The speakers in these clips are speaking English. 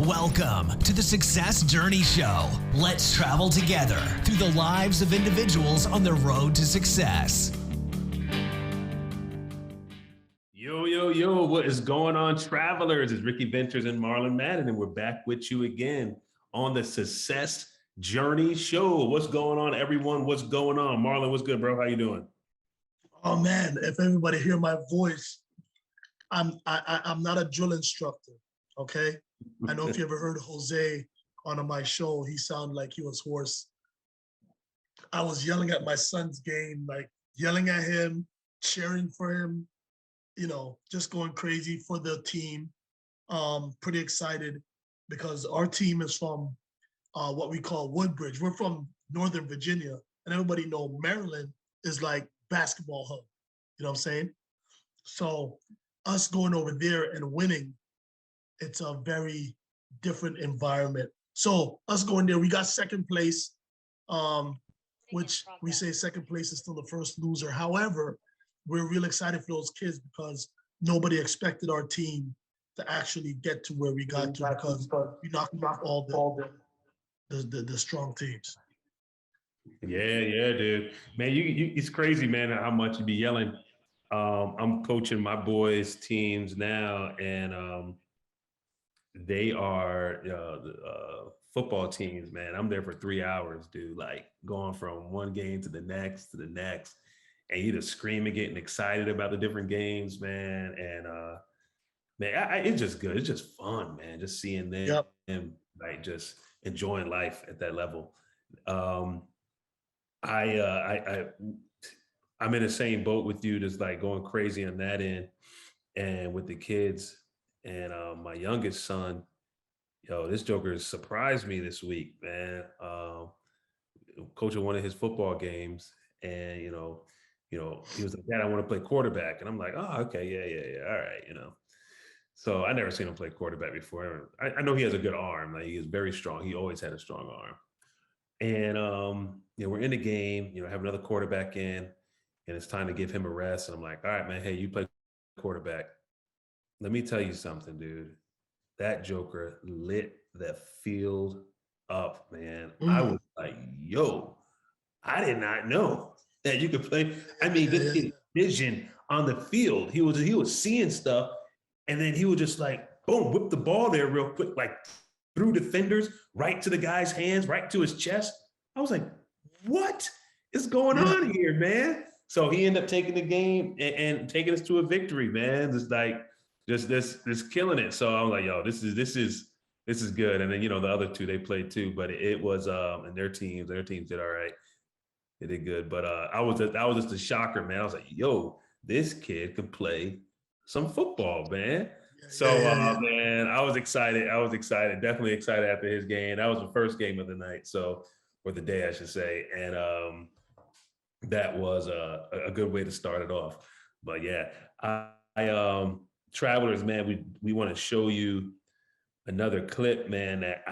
Welcome to the Success Journey Show. Let's travel together through the lives of individuals on the road to success. Yo, what is going on, travelers? It's Ricky Ventures and Marlon Madden, and we're back with you again on the Success Journey Show. What's going on, everyone? What's going on? Marlon, what's good, bro? How you doing? Oh man, if everybody hear my voice, I'm not a drill instructor, okay? I know if you ever heard Jose on my show, he sounded like he was hoarse. I was yelling at my son's game, like yelling at him, cheering for him, you know, just going crazy for the team. Pretty excited because our team is from what we call Woodbridge. We're from Northern Virginia, and everybody know Maryland is like basketball hub. You know what I'm saying? So us going over there and winning, it's a very different environment. So us going there, we got second place, which we say second place is still the first loser. However, we're real excited for those kids because nobody expected our team to actually get to where we got to because we knocked off all the strong teams. Yeah, dude. Man, you it's crazy, man, how much you be yelling. I'm coaching my boys' teams now, and they are football teams, man. I'm there for 3 hours, dude, like going from one game to the next, and you just screaming, getting excited about the different games, man. And man, it's just good. It's just fun, man. Just seeing them and like just enjoying life at that level. I'm in the same boat with you, just like going crazy on that end, and with the kids. And my youngest son, this joker surprised me this week, man. Coaching one of his football games, and he was like, "Dad, I want to play quarterback," and I'm like, "Oh, okay, yeah, all right." So I never seen him play quarterback before. I know he has a good arm. Like, he is very strong. He always had a strong arm. And we're in the game. Have another quarterback in, and it's time to give him a rest. And I'm like, "All right, man. Hey, you play quarterback." Let me tell you something, dude. That joker lit the field up, man. I was like, "Yo, I did not know that you could play." I mean, this kid vision on the field. He was seeing stuff, and then he would just like, boom, whip the ball there real quick, like through defenders, right to the guy's hands, right to his chest. I was like, "What is going on here, man?" So he ended up taking the game and taking us to a victory, man. Just killing it. So I was like, "Yo, this is good." And then the other two, they played too, but it was and their teams did all right. They did good, but I was just a shocker, man. I was like, "Yo, this kid can play some football, man." So man, I was excited. Definitely excited after his game. That was the first game of the night, or the day, I should say, and that was a good way to start it off. But yeah, I travelers, man, we want to show you another clip, man, that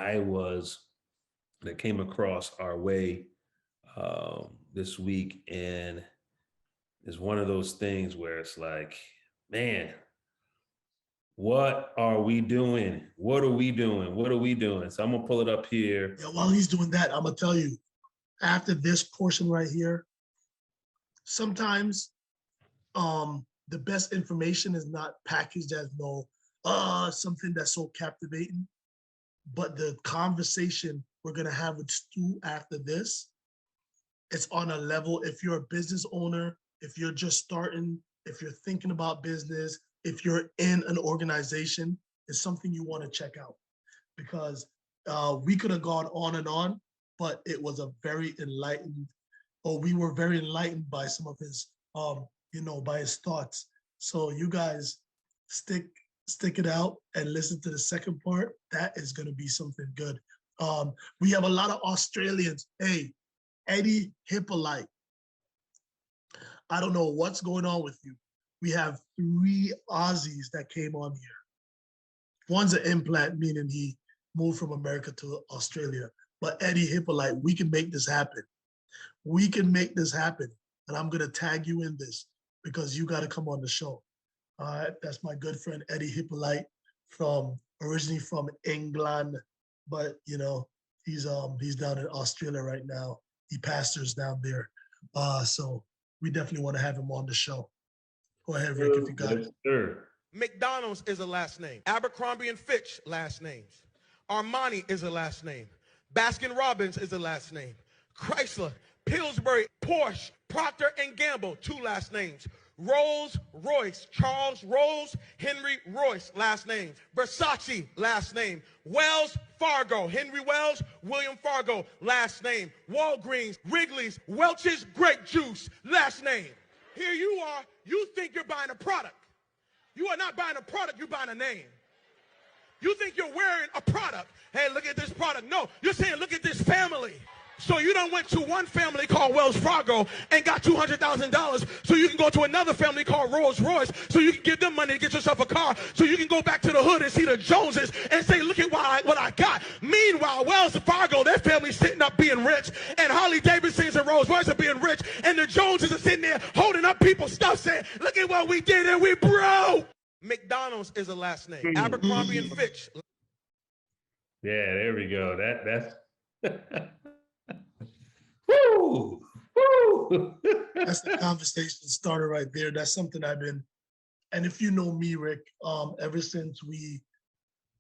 came across our way this week, and it's one of those things where it's like, man, what are we doing? What are we doing? What are we doing? So I'm gonna pull it up here. Yeah, while he's doing that, I'm gonna tell you, after this portion right here, sometimes the best information is not packaged as something that's so captivating, but the conversation we're gonna have with Stu after this, it's on a level. If you're a business owner, if you're just starting, if you're thinking about business, if you're in an organization, it's something you want to check out, because we could have gone on and on, but it was a very enlightened, or we were very enlightened by some of his by his thoughts. So you guys stick it out and listen to the second part. That is going to be something good. We have a lot of Australians. Hey, Eddie Hippolyte, I don't know what's going on with you. We have 3 Aussies that came on here. One's an implant, meaning he moved from America to Australia. But Eddie Hippolyte, we can make this happen. We can make this happen. And I'm going to tag you in this because you got to come on the show. All right, that's my good friend Eddie Hippolyte originally from England, but you know, he's down in Australia right now. He pastors down there. So we definitely want to have him on the show. Go ahead, Rick, if you got it. Sure. McDonald's is a last name. Abercrombie and Fitch, last names. Armani is a last name. Baskin Robbins is a last name. Chrysler, Pillsbury, Porsche, Procter & Gamble, 2 last names. Rolls Royce, Charles Rolls, Henry Royce, last names. Versace, last name. Wells Fargo, Henry Wells, William Fargo, last name. Walgreens, Wrigley's, Welch's Grape Juice, last name. Here you are, you think you're buying a product. You are not buying a product, you're buying a name. You think you're wearing a product. Hey, look at this product. No, you're saying, look at this family. So you done went to one family called Wells Fargo and got $200,000 so you can go to another family called Rolls Royce so you can give them money to get yourself a car so you can go back to the hood and see the Joneses and say, look at what I got. Meanwhile, Wells Fargo, their family's sitting up being rich, and Harley Davidsons and Rolls Royce are being rich, and the Joneses are sitting there holding up people's stuff saying, look at what we did and we broke. McDonald's is a last name. Abercrombie and Fitch. Yeah, there we go. That's woo, woo. That's the conversation starter right there. That's something I've been, and if you know me, Rick, ever since we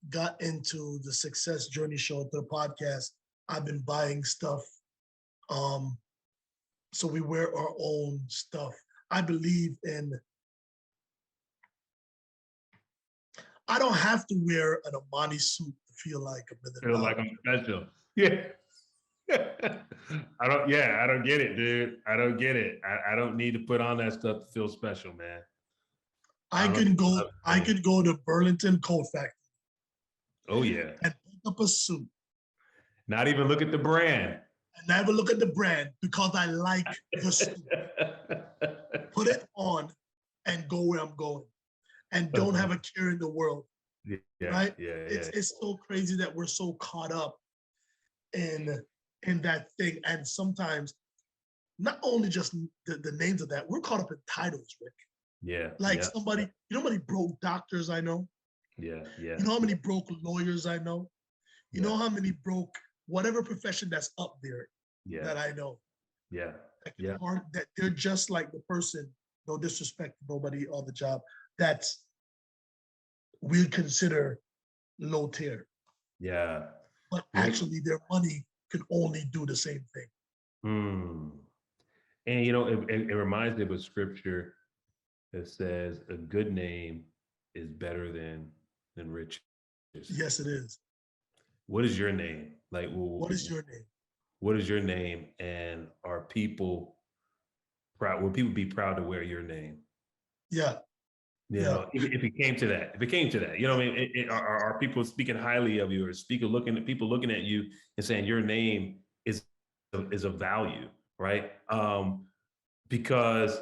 got into the Success Journey show, the podcast, I've been buying stuff. So we wear our own stuff. I believe in, I don't have to wear an Armani suit to feel like $1 million. Feel like I'm special. Yeah. I don't get it, dude. I don't get it. I don't need to put on that stuff to feel special, man. I could go to Burlington Coat Factory. Oh yeah. And pick up a suit. Not even look at the brand. And never look at the brand because I like the suit. Put it on and go where I'm going. And don't have a care in the world. Yeah, right? Yeah. It's so crazy that we're so caught up in that thing. And sometimes not only just the names of that, we're caught up in titles, Rick. Yeah. Like somebody, you know how many broke doctors I know? Yeah. You know how many broke lawyers I know? You know how many broke whatever profession that's up there that I know? Yeah. That they're just like the person, no disrespect to nobody on the job, that's we consider low tier. Yeah. But actually their money can only do the same thing. And you know, it reminds me of a scripture that says a good name is better than riches. Yes, it is. What is your name? Like, what is your name? What is your name? And are people proud? Will people be proud to wear your name? Yeah. You know, if it came to that, you know what I mean? Are people speaking highly of you, or people looking at you and saying your name is of value, right? Because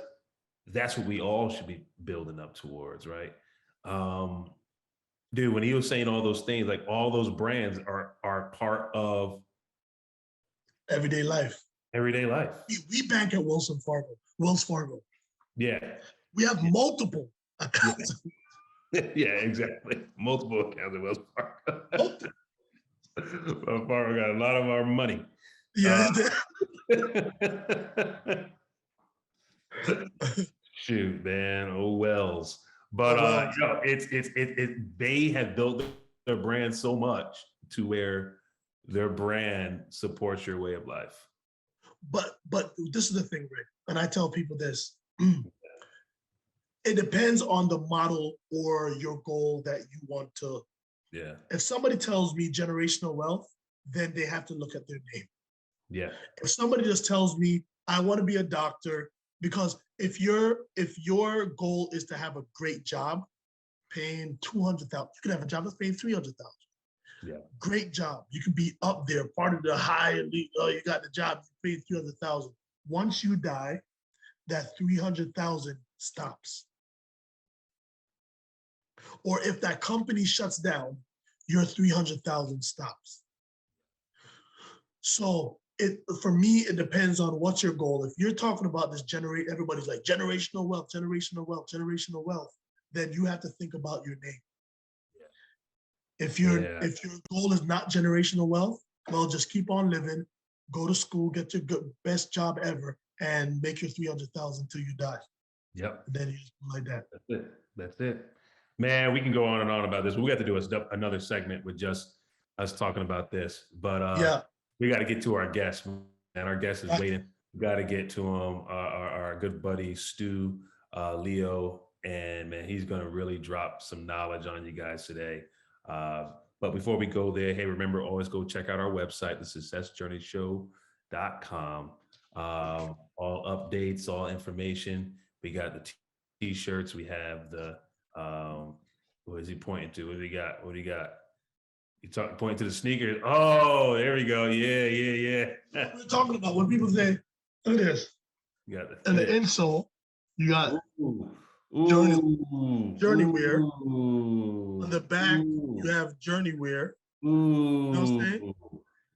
that's what we all should be building up towards, right? Dude, when he was saying all those things, like all those brands are part of everyday life. Everyday life. We bank at Wells Fargo. Yeah. We have multiple accounts. Yeah, exactly. Multiple accounts at Wells Fargo. Wells Fargo got a lot of our money. Yeah. Shoot, man. Oh, Wells. But you know, it's they have built their brand so much to where their brand supports your way of life. But this is the thing, Rick, and I tell people this. It depends on the model or your goal that you want to. Yeah. If somebody tells me generational wealth, then they have to look at their name. Yeah. If somebody just tells me I want to be a doctor, because if your goal is to have a great job, paying $200,000, you can have a job that's paying $300,000. Yeah. Great job. You can be up there, part of the high elite. Oh, you got the job, you pay $300,000. Once you die, that $300,000 stops. Or if that company shuts down, your $300,000 stops. So for me, it depends on what's your goal. If you're talking about this everybody's like generational wealth, then you have to think about your name. If your goal is not generational wealth, well, just keep on living, go to school, get your best job ever, and make your 300,000 till you die. Yep. And then you just go like that. That's it. Man, we can go on and on about this. We got to do another segment with just us talking about this. But we got to get to our guest, and our guest is waiting. We got to get to him, our good buddy, Stu Leo. And man, he's going to really drop some knowledge on you guys today. But before we go there, hey, remember, always go check out our website, thesuccessjourneyshow.com. All updates, all information. We got the t-shirts. We have the, what is he pointing to? What do you got? Pointing to the sneakers. Oh, there we go. Yeah. We're talking about when people say, look at this. You got and the insole, you got journey wear. On the back, you have journey wear. You know what I'm saying?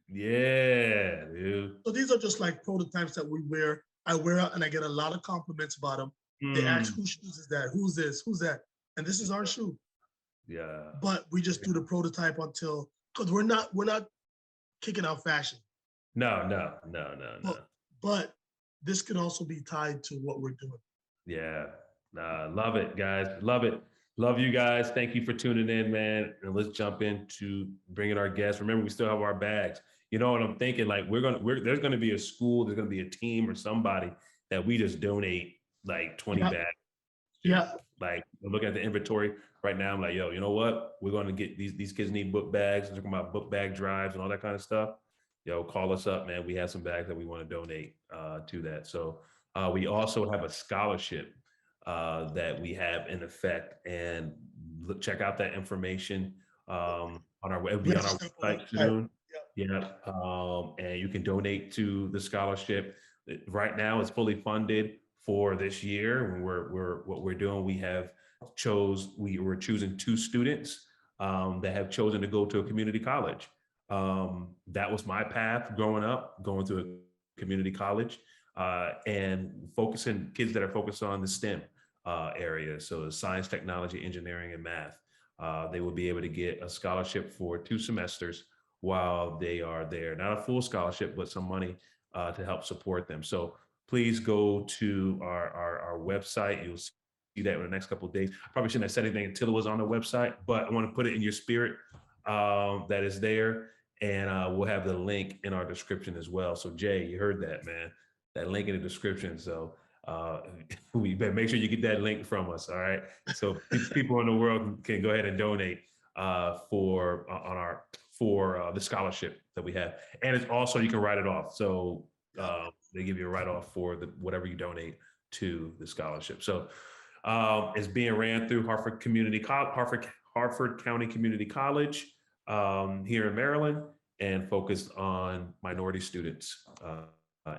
Yeah, dude. So these are just like prototypes that we wear. I wear out and I get a lot of compliments about them. They ask, whose shoes is that? Who's this? Who's that? And this is our shoe. Yeah. But we just do the prototype until, because we're not kicking out fashion. No. But this could also be tied to what we're doing. Yeah. Love it, guys. Love it. Love you guys. Thank you for tuning in, man. And let's jump into bringing our guests. Remember, we still have our bags. You know what I'm thinking? Like there's going to be a school, there's going to be a team or somebody that we just donate like 20 bags. Yeah. Like I'm looking at the inventory right now. I'm like, yo, you know what? We're going to get these kids need book bags. We're talking about book bag drives and all that kind of stuff. Yo, call us up, man. We have some bags that we want to donate to that. So we also have a scholarship that we have in effect, and check out that information on our website soon. Yeah. And you can donate to the scholarship. Right now it's fully funded for this year. What we're doing, we're choosing 2 students that have chosen to go to a community college. That was my path growing up, going to a community college and focusing kids that are focused on the STEM area. So science, technology, engineering, and math. They will be able to get a scholarship for 2 semesters while they are there. Not a full scholarship, but some money to help support them. So please go to our website. You'll see that in the next couple of days. I probably shouldn't have said anything until it was on the website, but I want to put it in your spirit that is there. And we'll have the link in our description as well. So Jay, you heard that, man, that link in the description. So we better make sure you get that link from us. All right. So people in the world can go ahead and donate for the scholarship that we have. And it's also, you can write it off. So they give you a write-off for whatever you donate to the scholarship. So it's being ran through Harford County Community College here in Maryland, and focused on minority students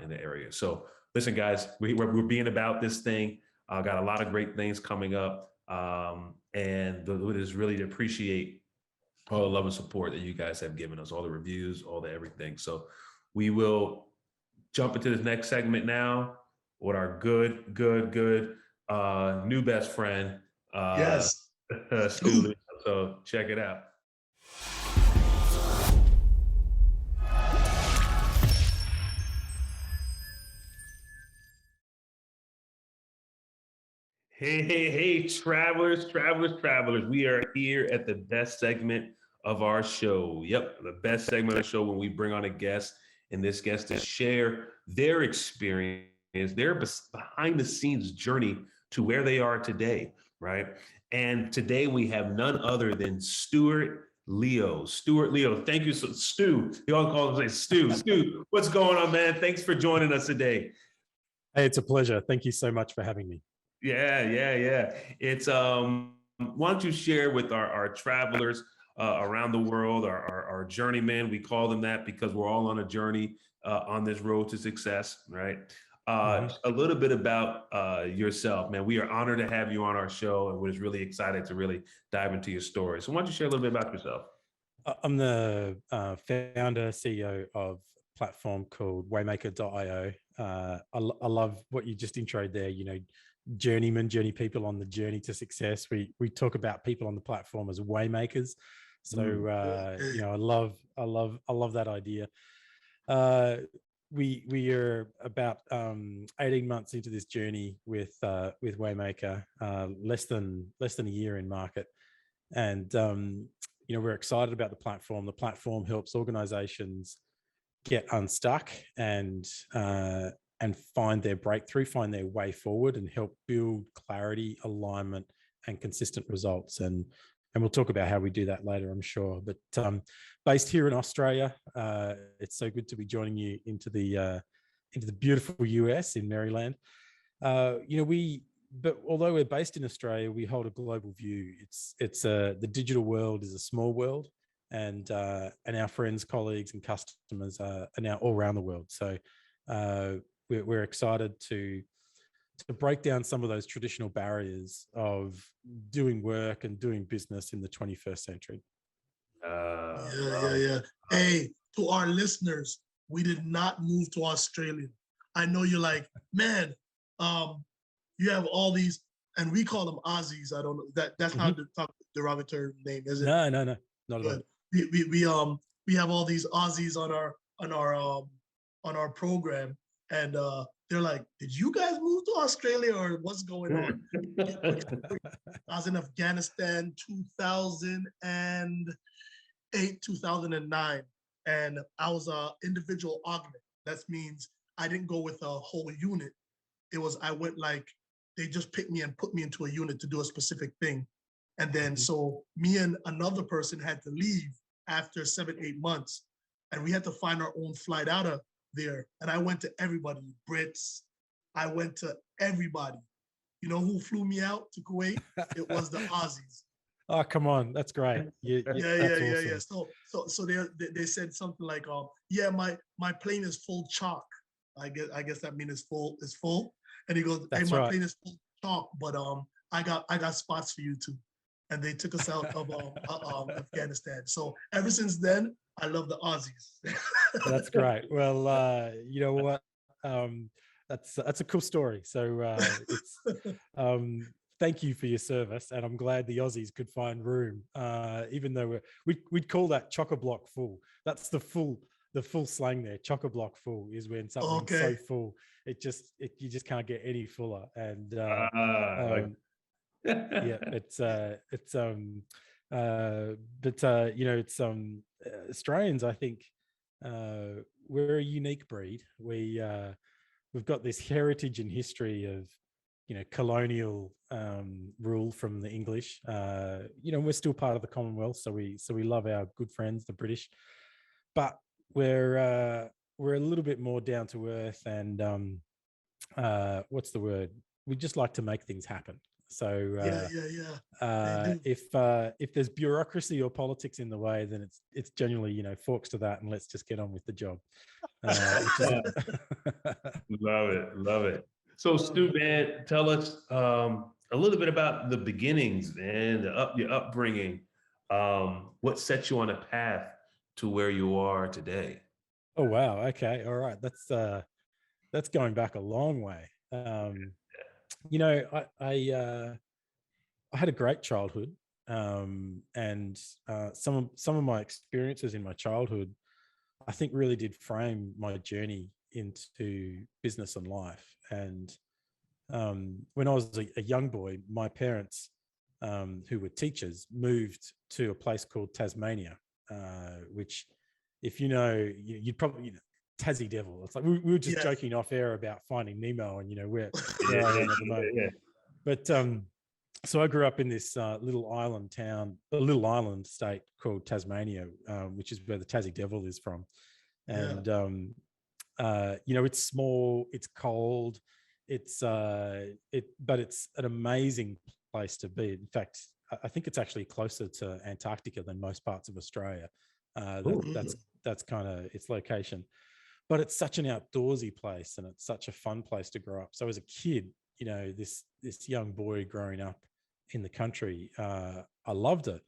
in the area. So listen, guys, we're being about this thing. Got a lot of great things coming up, and it is really to appreciate all the love and support that you guys have given us, all the reviews, all the everything. So we will jump into this next segment now with our good new best friend, yes, Stuart Leo. So check it out. Hey, travelers. We are here at the best segment of our show. Yep, the best segment of the show, when we bring on a guest, and this guest to share their experience, their behind the scenes journey to where they are today, right? And today we have none other than Stuart Leo. Stuart Leo, thank you. So Stu, you all call him Stu, what's going on, man? Thanks for joining us today. Hey, it's a pleasure. Thank you so much for having me. Yeah. It's why don't you share with our travelers around the world, our journeymen, we call them that because we're all on a journey on this road to success, right? A little bit about yourself, man. We are honored to have you on our show, and we're just really excited to really dive into your story. So why don't you share a little bit about yourself? I'm the founder, CEO of a platform called Waymaker.io. I love what you just introed there, journey people on the journey to success. We talk about people on the platform as waymakers. So Okay. I love that idea. We are about 18 months into this journey with Waymaker, less than a year in market, and we're excited about the platform. The platform helps organizations get unstuck and find their breakthrough, find their way forward, and help build clarity, alignment, and consistent results. And we'll talk about how we do that later, I'm sure. But based here in Australia, it's so good to be joining you into the beautiful US in Maryland. But although we're based in Australia, we hold a global view. It's the digital world is a small world, and our friends, colleagues, and customers are now all around the world. So we're excited to break down some of those traditional barriers of doing work and doing business in the 21st century. Yeah. Hey, to our listeners, we did not move to Australia. I know you're like, man, you have all these, and we call them Aussies. I don't know that's not the derogatory name, is it? No, not at all. We have all these Aussies on our program, and they're like, did you guys move to Australia or what's going on? I was in Afghanistan 2008, 2009, and I was an individual augment. That means I didn't go with a whole unit. I went like, they just picked me and put me into a unit to do a specific thing. And then so me and another person had to leave after 7-8 months, and we had to find our own flight out of there. And I went to everybody, Brits. I went to everybody. You know who flew me out to Kuwait? It was the Aussies. Oh, come on, that's great. Yeah. So they said something like, yeah, my plane is full chalk. I guess that means it's full. And he goes, hey, my plane is full chalk, but I got spots for you too. And they took us out of Afghanistan. So ever since then, I love the Aussies. That's great. Well, you know what? That's a cool story. So thank you for your service, and I'm glad the Aussies could find room, even though we'd call that chock-a-block full. That's the full slang there. Chock-a-block full is when something's so full you just can't get any fuller. And yeah, it's Australians, I think, we're a unique breed. We've got this heritage and history of colonial rule from the English. We're still part of the Commonwealth, so we love our good friends, the British, but we're a little bit more down to earth, and what's the word? We just like to make things happen. So if there's bureaucracy or politics in the way, then it's generally forks to that and let's just get on with the job. Love it. So Stu, man, tell us a little bit about the beginnings, man, your upbringing. What set you on a path to where you are today? Oh wow, okay, all right. That's going back a long way. I had a great childhood, and some of my experiences in my childhood, I think, really did frame my journey into business and life. And when I was a young boy, my parents, who were teachers, moved to a place called Tasmania, which, if you know, you'd probably, Tassie Devil. It's like we were just joking off air about Finding Nemo, and where I am at the moment. Yeah. But so I grew up in this little island state called Tasmania, which is where the Tassie Devil is from. And it's small, it's cold, but it's an amazing place to be. In fact, I think it's actually closer to Antarctica than most parts of Australia. That's kind of its location. But it's such an outdoorsy place, and it's such a fun place to grow up. So as a kid, this young boy growing up in the country, I loved it.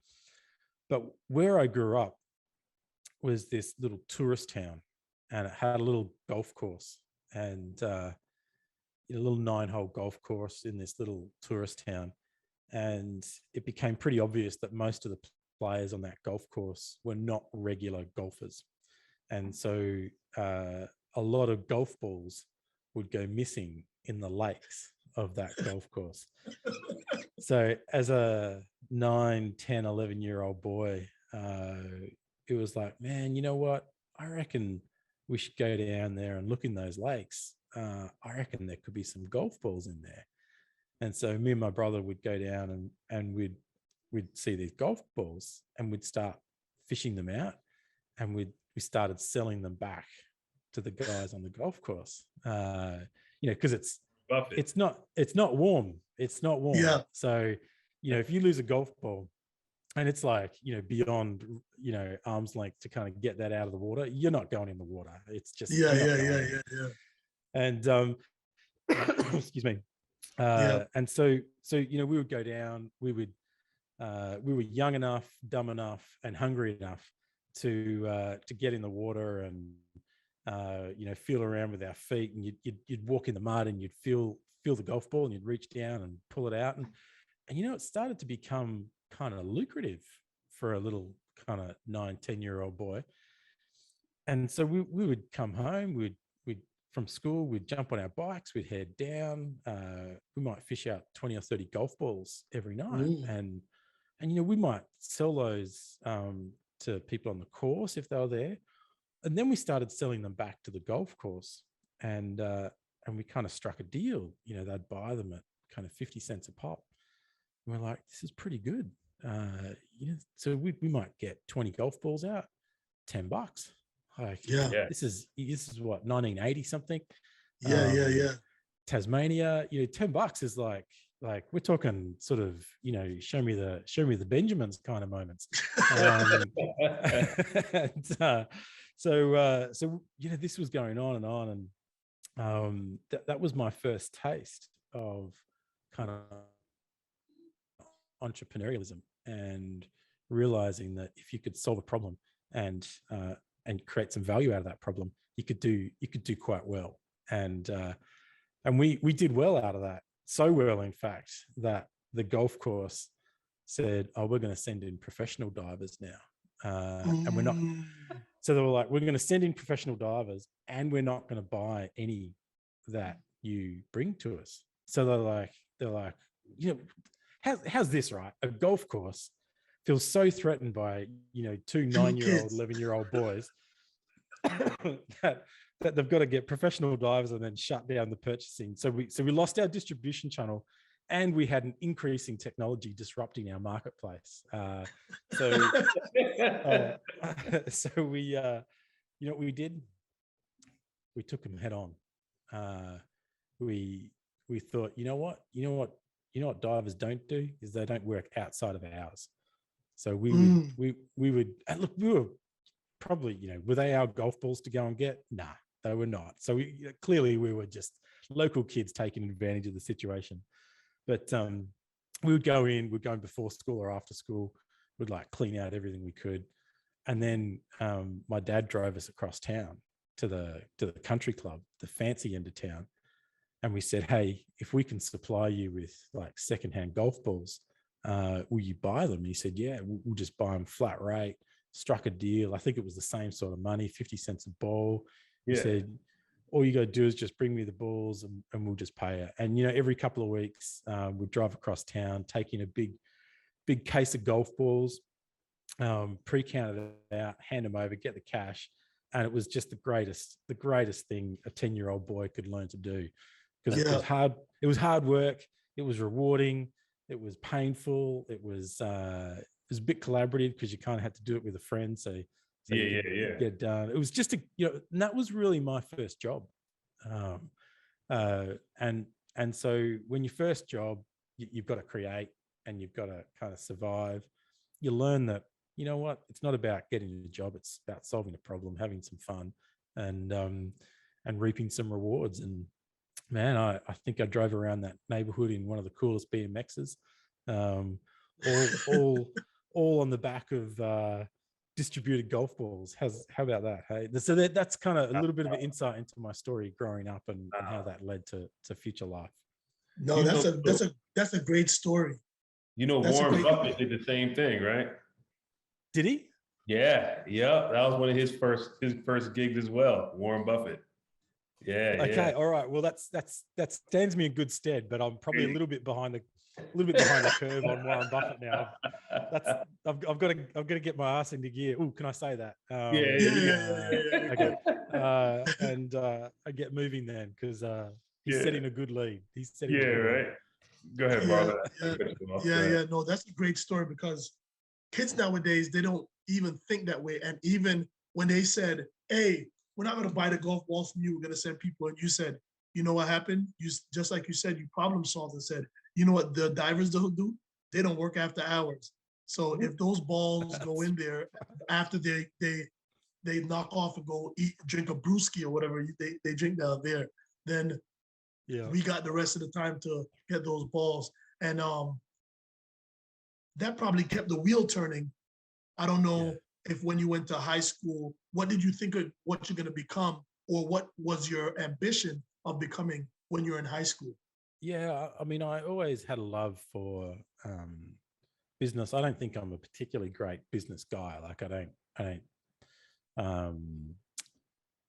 But where I grew up was this little tourist town, and it had a little golf course, and a little 9-hole golf course in this little tourist town. And it became pretty obvious that most of the players on that golf course were not regular golfers. And so a lot of golf balls would go missing in the lakes of that golf course. So as a 9, 10, 11-year-old boy, it was like, man, you know what? I reckon we should go down there and look in those lakes. I reckon there could be some golf balls in there. And so me and my brother would go down and we'd see these golf balls and we'd start fishing them out, and we started selling them back to the guys on the golf course. Because it's not warm. It's not warm. Yeah. So, if you lose a golf ball and it's like, beyond, arm's length to kind of get that out of the water, you're not going in the water. It's just, yeah. And, excuse me. And so, we would go down, we were young enough, dumb enough, and hungry enough to get in the water and, feel around with our feet, and you'd walk in the mud and you'd feel the golf ball and you'd reach down and pull it out. And it started to become kind of lucrative for a little kind of 9, 10-year-old boy. And so we would come home, we'd from school, we'd jump on our bikes, we'd head down, we might fish out 20 or 30 golf balls every night. And we might sell those to people on the course if they were there. And then we started selling them back to the golf course, and we kind of struck a deal. They'd buy them at kind of 50 cents a pop. And we're like, this is pretty good. So we might get 20 golf balls out, $10. Like, this is what, 1980 something. Yeah. Tasmania, $10 is like we're talking sort of, show me the Benjamins kind of moments. So this was going on, and that was my first taste of kind of entrepreneurialism, and realizing that if you could solve a problem and create some value out of that problem, you could do quite well. And we did well out of that. So well, in fact, that the golf course said, "Oh, we're going to send in professional divers now," and we're not. So they were like, "We're going to send in professional divers, and we're not going to buy any that you bring to us." So they're like, how's this, right? A golf course feels so threatened by 2 9-year-old, 11-year-old boys that they've got to get professional divers and then shut down the purchasing. So we lost our distribution channel, and we had an increasing technology disrupting our marketplace. So we, what we did? We took them head on. We thought, you know what divers don't do is they don't work outside of hours. So we would, and look, we were probably, were they our golf balls to go and get? Nah, they were not. So clearly we were just local kids taking advantage of the situation. But we would go in before school or after school, we'd like clean out everything we could. And then my dad drove us across town to the country club, the fancy end of town. And we said, hey, if we can supply you with like secondhand golf balls, will you buy them? And he said, yeah, we'll just buy them flat rate. Struck a deal. I think it was the same sort of money, 50 cents a ball. He said, all you got to do is just bring me the balls and we'll just pay it. And, every couple of weeks we'd drive across town, taking a big case of golf balls, pre-counted it out, hand them over, get the cash. And it was just the greatest thing a 10-year-old boy could learn to do, because it was hard. It was hard work. It was rewarding. It was painful. It was a bit collaborative because you kind of had to do it with a friend. So you get it done. It was just and that was really my first job. And so when your first job, you've got to create and you've got to kind of survive. You learn that, it's not about getting a job. It's about solving a problem, having some fun, and reaping some rewards. And man, I think I drove around that neighborhood in one of the coolest BMXs, all on the back of distributed golf balls. How about that? Hey, so that's kind of a little bit of an insight into my story growing up and how that led to future life. No, that's a great story. Warren Buffett did the same thing, right? Did he? Yeah, that was one of his first gigs as well. Warren Buffett. Yeah. Okay, all right. Well, that stands me in good stead, but I'm probably a little bit behind the curve on Warren Buffett now. I've got to get my ass into gear. Oh, can I say that? Yeah. Okay. And I get moving then, because he's setting a good lead. He's setting a good lead. Go ahead, Marlon. Yeah. No, that's a great story, because kids nowadays, they don't even think that way. And even when they said, hey, we're not going to buy the golf balls from you, we're going to send people. And you said, you know what happened? You, just like you said, you problem solved and said, you know what the divers don't do? They don't work after hours. So if those balls go in there after they knock off and go drink a brewski or whatever they drink down there, then we got the rest of the time to get those balls. And that probably kept the wheel turning. I don't know if when you went to high school, what did you think of what you're going to become, or what was your ambition of becoming when you're in high school? Yeah, I mean, I always had a love for business. I don't think I'm a particularly great business guy. Like I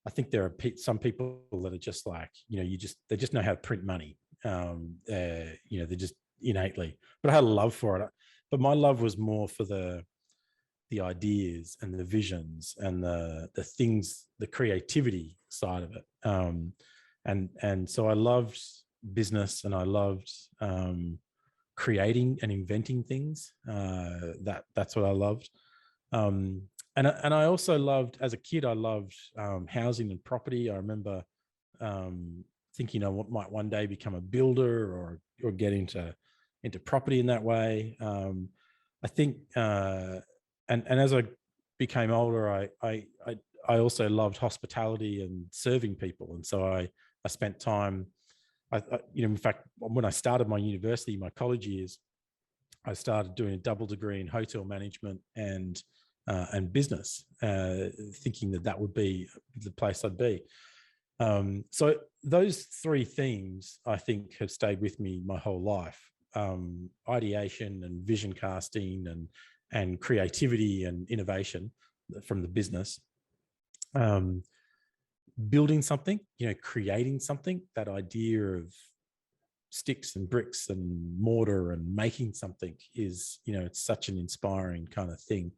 think there are some people that are just like, they just know how to print money. They're just innately, but I had a love for it. But my love was more for the ideas and the visions and the things, the creativity side of it. And so I loved business, and I loved creating and inventing things. That's what I loved. And I also loved, as a kid, I loved housing and property. I remember thinking I might one day become a builder or get into property in that way. I think, and as I became older, I also loved hospitality and serving people, and so I spent time. In fact, when I started my university, my college years, I started doing a double degree in hotel management and business, thinking that would be the place I'd be. So those three themes, I think, have stayed with me my whole life: ideation and vision casting and creativity and innovation from the business. Building something, creating something, that idea of sticks and bricks and mortar and making something is, it's such an inspiring kind of thing.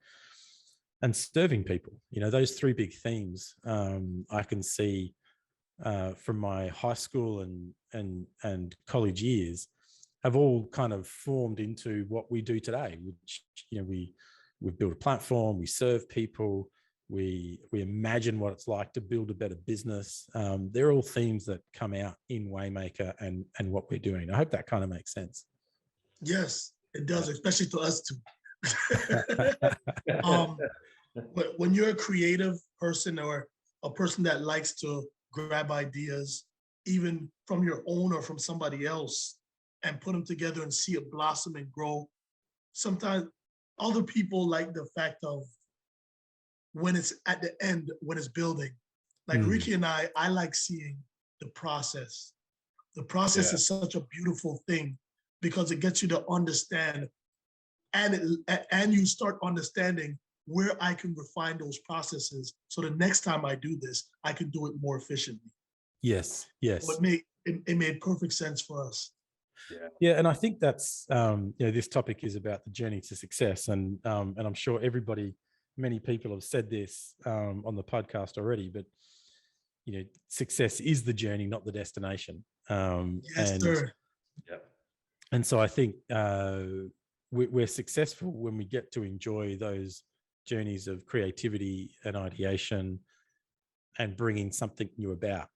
And serving people, those three big themes, I can see from my high school and college years have all kind of formed into what we do today, which, we build a platform, we serve people, we imagine what it's like to build a better business. They're all themes that come out in Waymaker and what we're doing. I hope that kind of makes sense. Yes, it does, especially to us too. But when you're a creative person, or a person that likes to grab ideas, even from your own or from somebody else, and put them together and see it blossom and grow, sometimes other people like the fact of when it's at the end, when it's building. Like Ricky and I like seeing the process. The process is such a beautiful thing, because it gets you to understand, and you start understanding where I can refine those processes, so the next time I do this, I can do it more efficiently. Yes. So it made perfect sense for us. Yeah, and I think that's this topic is about the journey to success, and I'm sure many people have said this on the podcast already, but success is the journey, not the destination. Yes, sir. And so I think we're successful when we get to enjoy those journeys of creativity and ideation and bringing something new about,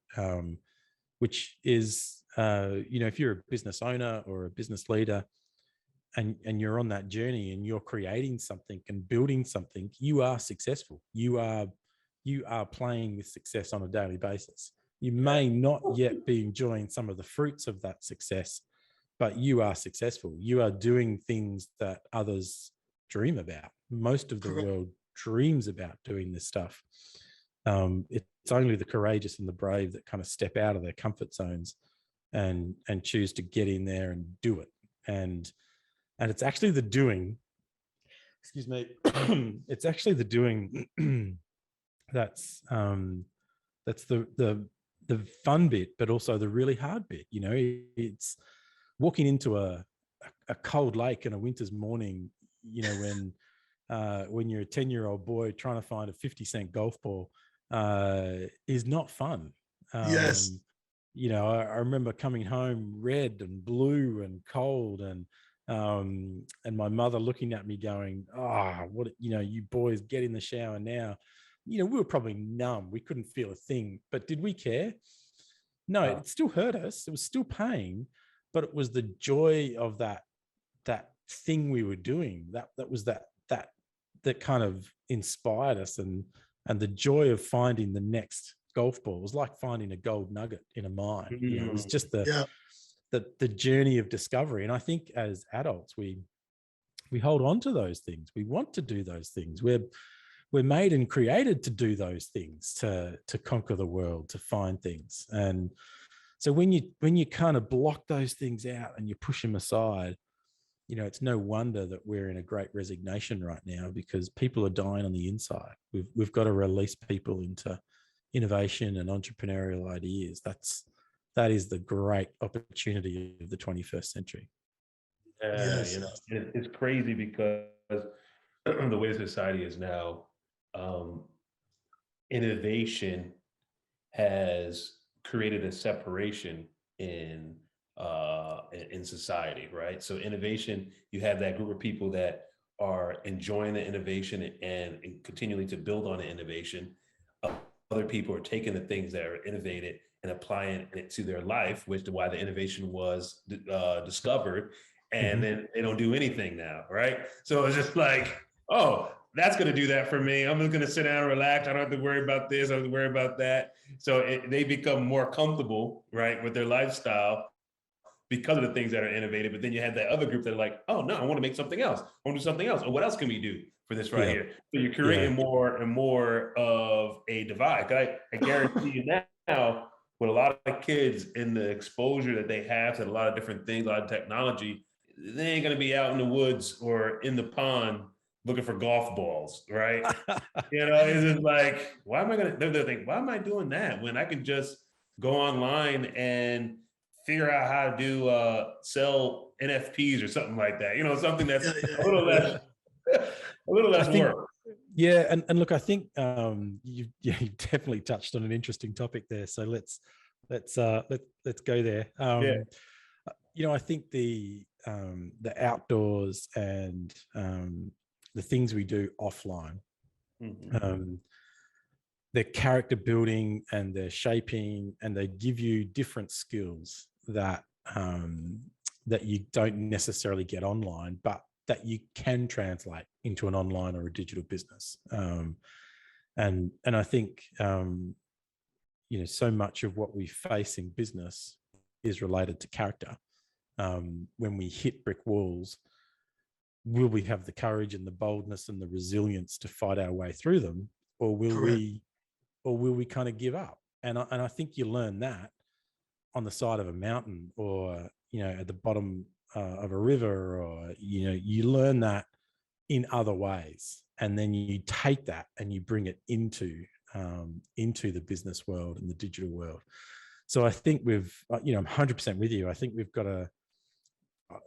which is, if you're a business owner or a business leader and you're on that journey and you're creating something and building something, you are successful. You are playing with success on a daily basis. You may not yet be enjoying some of the fruits of that success, but you are successful. You are doing things that others dream about. Most of the world dreams about doing this stuff. It's only the courageous and the brave that kind of step out of their comfort zones and choose to get in there and do it. And it's actually the doing excuse me, it's actually the doing that's the fun bit, but also the really hard bit. You know, it's walking into a cold lake on a winter's morning, you know, when you're a 10-year-old boy trying to find a 50-cent golf ball is not fun. Yes. You know, I remember coming home red and blue and cold, and my mother looking at me going, what, you know, you boys get in the shower now. You know, we were probably numb. We couldn't feel a thing, but did we care? No, it still hurt us. It was still pain, but it was the joy of that thing we were doing. That was that kind of inspired us, and the joy of finding the next golf ball was like finding a gold nugget in a mine. You know, it was just the journey of discovery. And I think as adults, we hold on to those things. We want to do those things. We're made and created to do those things, to conquer the world, to find things. And so when you kind of block those things out and you push them aside, you know, it's no wonder that we're in a great resignation right now, because people are dying on the inside. We've got to release people into innovation and entrepreneurial ideas. That is the great opportunity of the 21st century. Yes. You know, it's crazy because the way society is now, innovation has created a separation in society, right? So innovation, you have that group of people that are enjoying the innovation and continually to build on the innovation. Other people are taking the things that are innovated and applying it to their life, which is why the innovation was discovered, and then they don't do anything now, right? So it's just like, oh, that's going to do that for me. I'm just going to sit down and relax. I don't have to worry about this. I don't have to worry about that. So they become more comfortable, right, with their lifestyle because of the things that are innovative. But then you have that other group that are like, oh no, I want to make something else. I want to do something else. Or what else can we do for this right here? So you're creating more and more of a divide. I guarantee you now, with a lot of kids and the exposure that they have to a lot of different things, a lot of technology, they ain't going to be out in the woods or in the pond looking for golf balls, right? You know, it's just like, why am I going to, they're thinking, why am I doing that when I can just go online and figure out how to do sell NFTs or something like that? You know, something that's a little less work. Yeah, and look, I think you definitely touched on an interesting topic there. So let's go there. You know, I think the outdoors and the things we do offline, they're character building and they're shaping, and they give you different skills that that you don't necessarily get online, but that you can translate into an online or a digital business. And I think you know, so much of what we face in business is related to character. When we hit brick walls, will we have the courage and the boldness and the resilience to fight our way through them, or will we kind of give up? And I think you learn that on the side of a mountain, or you know, at the bottom of a river, or you know, you learn that in other ways, and then you take that and you bring it into the business world and the digital world. So I think you know, I'm 100% with you. I think we've got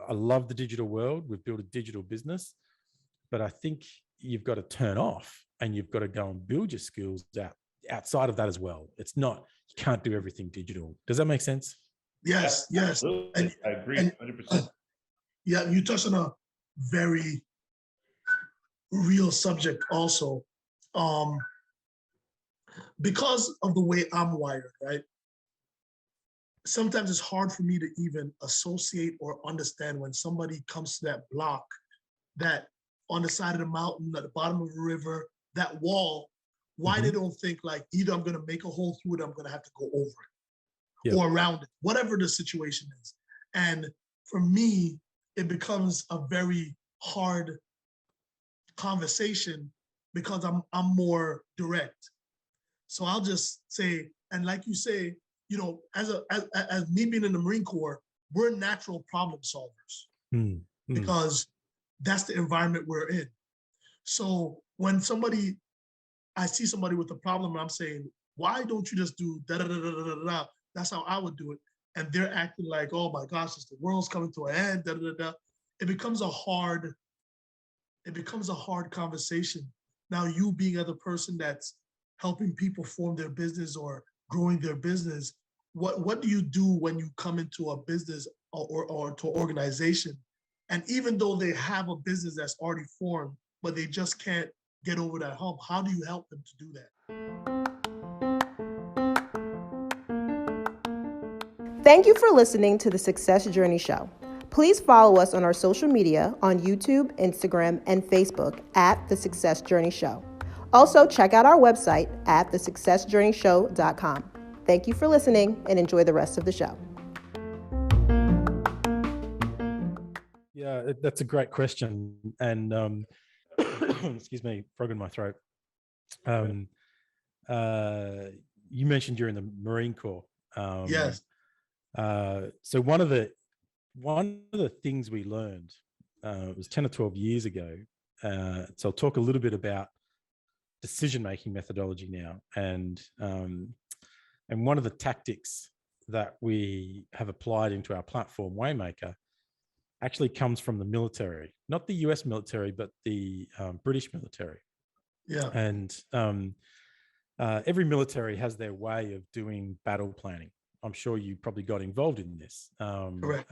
I love the digital world. We've built a digital business, but I think you've got to turn off and you've got to go and build your skills outside of that as well. It's not, you can't do everything digital. Does that make sense? Yes. And, I agree 100%. Yeah, you touched on a very real subject also. Because of the way I'm wired, right? Sometimes it's hard for me to even associate or understand when somebody comes to that block, that on the side of the mountain, at the bottom of the river, that wall, why they don't think like, either I'm gonna make a hole through it, or I'm gonna have to go over it or around it, whatever the situation is. And for me, it becomes a very hard conversation because I'm more direct. So I'll just say, and like you say, you know, as me being in the Marine Corps, we're natural problem solvers because that's the environment we're in. So when I see somebody with a problem, and I'm saying, why don't you just do da da da da da da? That's how I would do it. And they're acting like, oh my gosh, the world's coming to an end, da da da da. It becomes a hard conversation. Now you being the person that's helping people form their business or growing their business, what do you do when you come into a business or to an organization, and even though they have a business that's already formed, but they just can't get over that hump? How do you help them to do that? Thank you for listening to the Success Journey Show. Please follow us on our social media on YouTube, Instagram, and Facebook at The Success Journey Show. Also, check out our website at thesuccessjourneyshow.com. Thank you for listening and enjoy the rest of the show. Yeah, that's a great question. And excuse me, frog in my throat. You mentioned you're in the Marine Corps. Yes. So one of the things we learned, it was 10 or 12 years ago. So I'll talk a little bit about decision-making methodology now. And one of the tactics that we have applied into our platform, Waymaker, actually comes from the military, not the US military, but the British military. Yeah. And every military has their way of doing battle planning. I'm sure you probably got involved in this. Correct.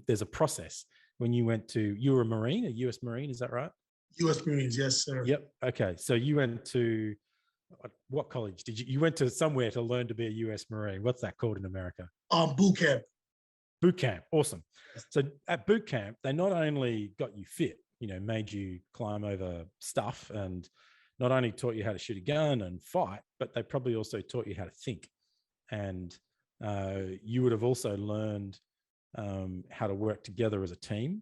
There's a process. When you were a Marine, a US Marine, is that right? US Marines, yes, sir. Yep. Okay. So you went to what college? You went to somewhere to learn to be a US Marine? What's that called in America? Boot camp. Boot camp. Awesome. So at boot camp, they not only got you fit, made you climb over stuff, and not only taught you how to shoot a gun and fight, but they probably also taught you how to think. And you would have also learned how to work together as a team.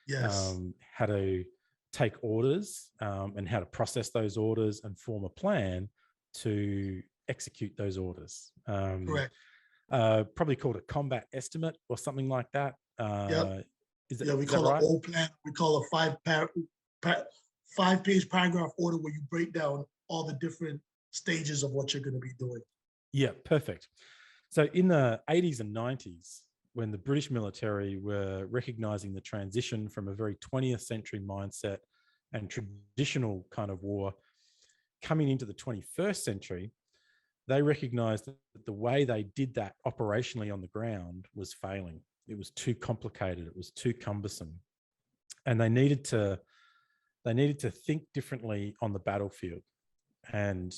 Yes. How to take orders and how to process those orders and form a plan to execute those orders. Correct. Probably called a combat estimate or something like that. Yep. We is call that right? an O plan. We call a 5-page paragraph order where you break down all the different stages of what you're going to be doing. Yeah, perfect. So in the 80s and 90s, when the British military were recognizing the transition from a very 20th century mindset and traditional kind of war coming into the 21st century, they recognized that the way they did that operationally on the ground was failing. It was too complicated. It was too cumbersome. And they needed to think differently on the battlefield. And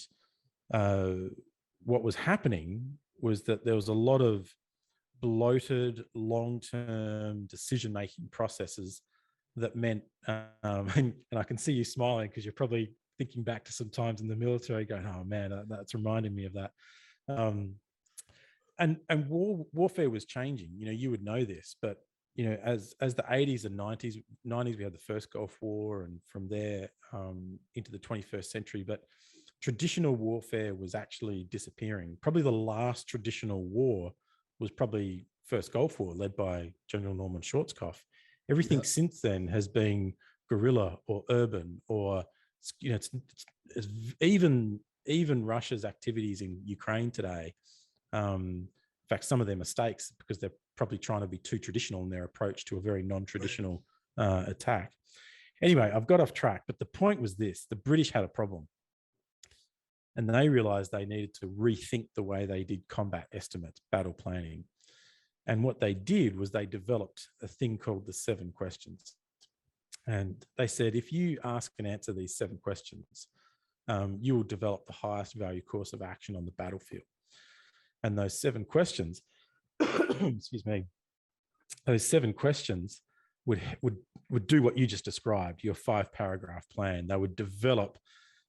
what was happening was that there was a lot of bloated, long-term decision-making processes that meant, and I can see you smiling because you're probably thinking back to some times in the military going, oh man, that's reminding me of that. And warfare was changing. You would know this, but as the 80s and 90s, we had the first Gulf War, and from there into the 21st century. But traditional warfare was actually disappearing. Probably the last traditional war was probably first Gulf War, led by General Norman Schwarzkopf. Everything since then has been guerrilla or urban, or it's even Russia's activities in Ukraine today. In fact, some of their mistakes because they're probably trying to be too traditional in their approach to a very non-traditional attack. Anyway, I've got off track, but the point was this: the British had a problem, and they realized they needed to rethink the way they did combat estimates, battle planning. And what they did was they developed a thing called the 7 questions. And they said, if you ask and answer these 7 questions, you will develop the highest value course of action on the battlefield. And those 7 questions, excuse me, those 7 questions would do what you just described, your 5-paragraph plan. They would develop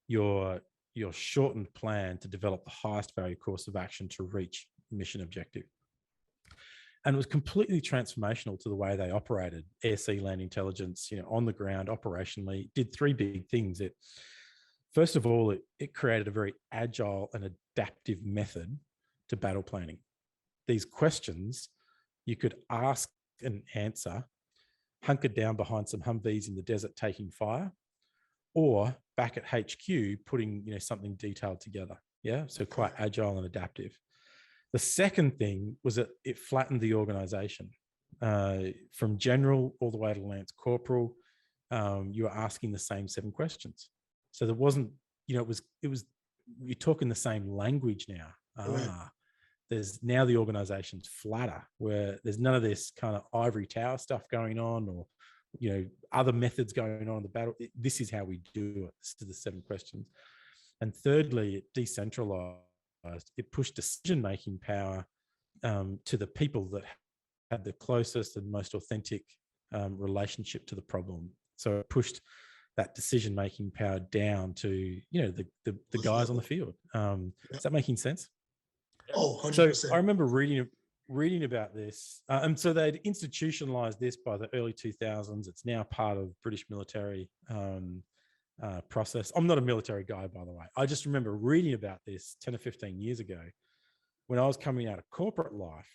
your shortened plan to develop the highest value course of action to reach mission objective. And it was completely transformational to the way they operated air, sea, land intelligence, on the ground operationally. It did 3 big things. First of all, it created a very agile and adaptive method to battle planning. These questions you could ask and answer, hunkered down behind some Humvees in the desert taking fire, or back at HQ putting, something detailed together. Yeah. So quite agile and adaptive. The second thing was that it flattened the organization from general all the way to Lance Corporal. You were asking the same 7 questions. So there wasn't, it was, you're talking the same language now. There's now the organization's flatter, where there's none of this kind of ivory tower stuff going on, or, other methods going on in the battle. This is how we do it. This is the 7 questions. And thirdly, it decentralized. It pushed decision-making power to the people that had the closest and most authentic relationship to the problem. So it pushed that decision-making power down to, the guys on the field. Is that making sense? Oh, 100%. So I remember reading about this. And so they'd institutionalized this by the early 2000s. It's now part of British military process. I'm not a military guy, by the way. I just remember reading about this 10 or 15 years ago when I was coming out of corporate life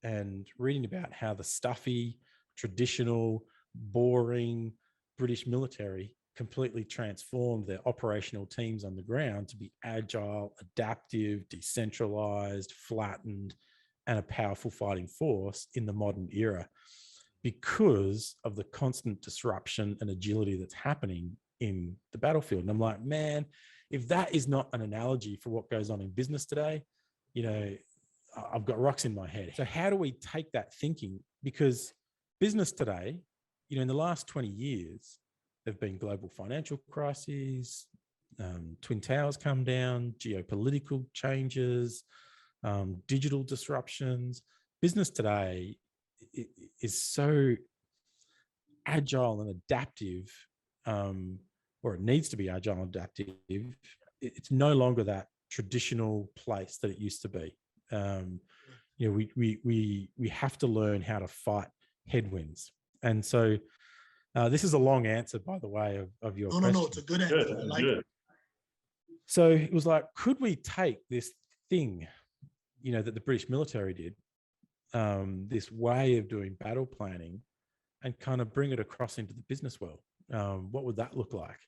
and reading about how the stuffy, traditional, boring British military completely transformed their operational teams on the ground to be agile, adaptive, decentralized, flattened, and a powerful fighting force in the modern era because of the constant disruption and agility that's happening in the battlefield. And I'm like, man, if that is not an analogy for what goes on in business today, I've got rocks in my head. So how do we take that thinking? Because business today, in the last 20 years, there've been global financial crises, Twin Towers come down, geopolitical changes, digital disruptions. Business today is so agile and adaptive, or it needs to be agile and adaptive. It's no longer that traditional place that it used to be. We have to learn how to fight headwinds. And so this is a long answer, by the way, of your question. No, it's a good answer. I like it. So it was like, could we take this thing, that the British military did, this way of doing battle planning, and kind of bring it across into the business world? What would that look like?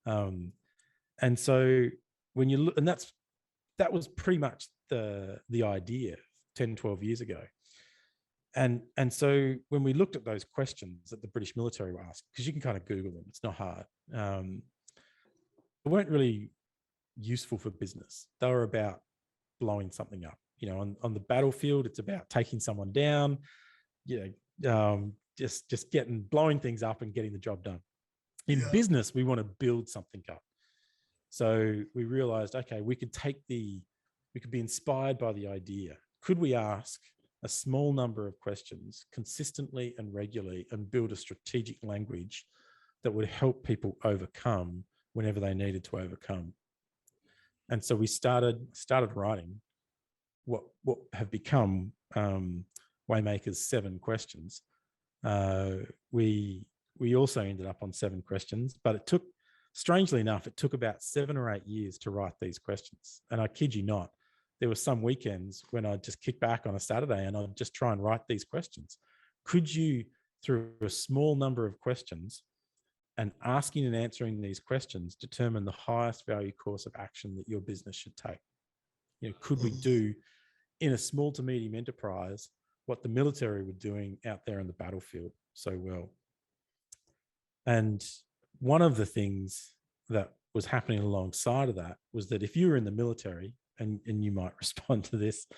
And so when you look, and that was pretty much the idea 10, 12 years ago. And so when we looked at those questions that the British military were asked, because you can kind of Google them, it's not hard. They weren't really useful for business. They were about blowing something up. On the battlefield, it's about taking someone down, just blowing things up and getting the job done. In business, we want to build something up. So we realized, okay, we could be inspired by the idea. Could we ask a small number of questions consistently and regularly and build a strategic language that would help people overcome whenever they needed to overcome? And so we started writing what have become Waymaker's 7 questions. We also ended up on 7 questions, but strangely enough, it took about 7 or 8 years to write these questions. And I kid you not, there were some weekends when I'd just kick back on a Saturday and I'd just try and write these questions. Could you, through a small number of questions and asking and answering these questions, determine the highest value course of action that your business should take? Could we do in a small to medium enterprise what the military were doing out there in the battlefield so well? And one of the things that was happening alongside of that was that if you were in the military, and you might respond to this,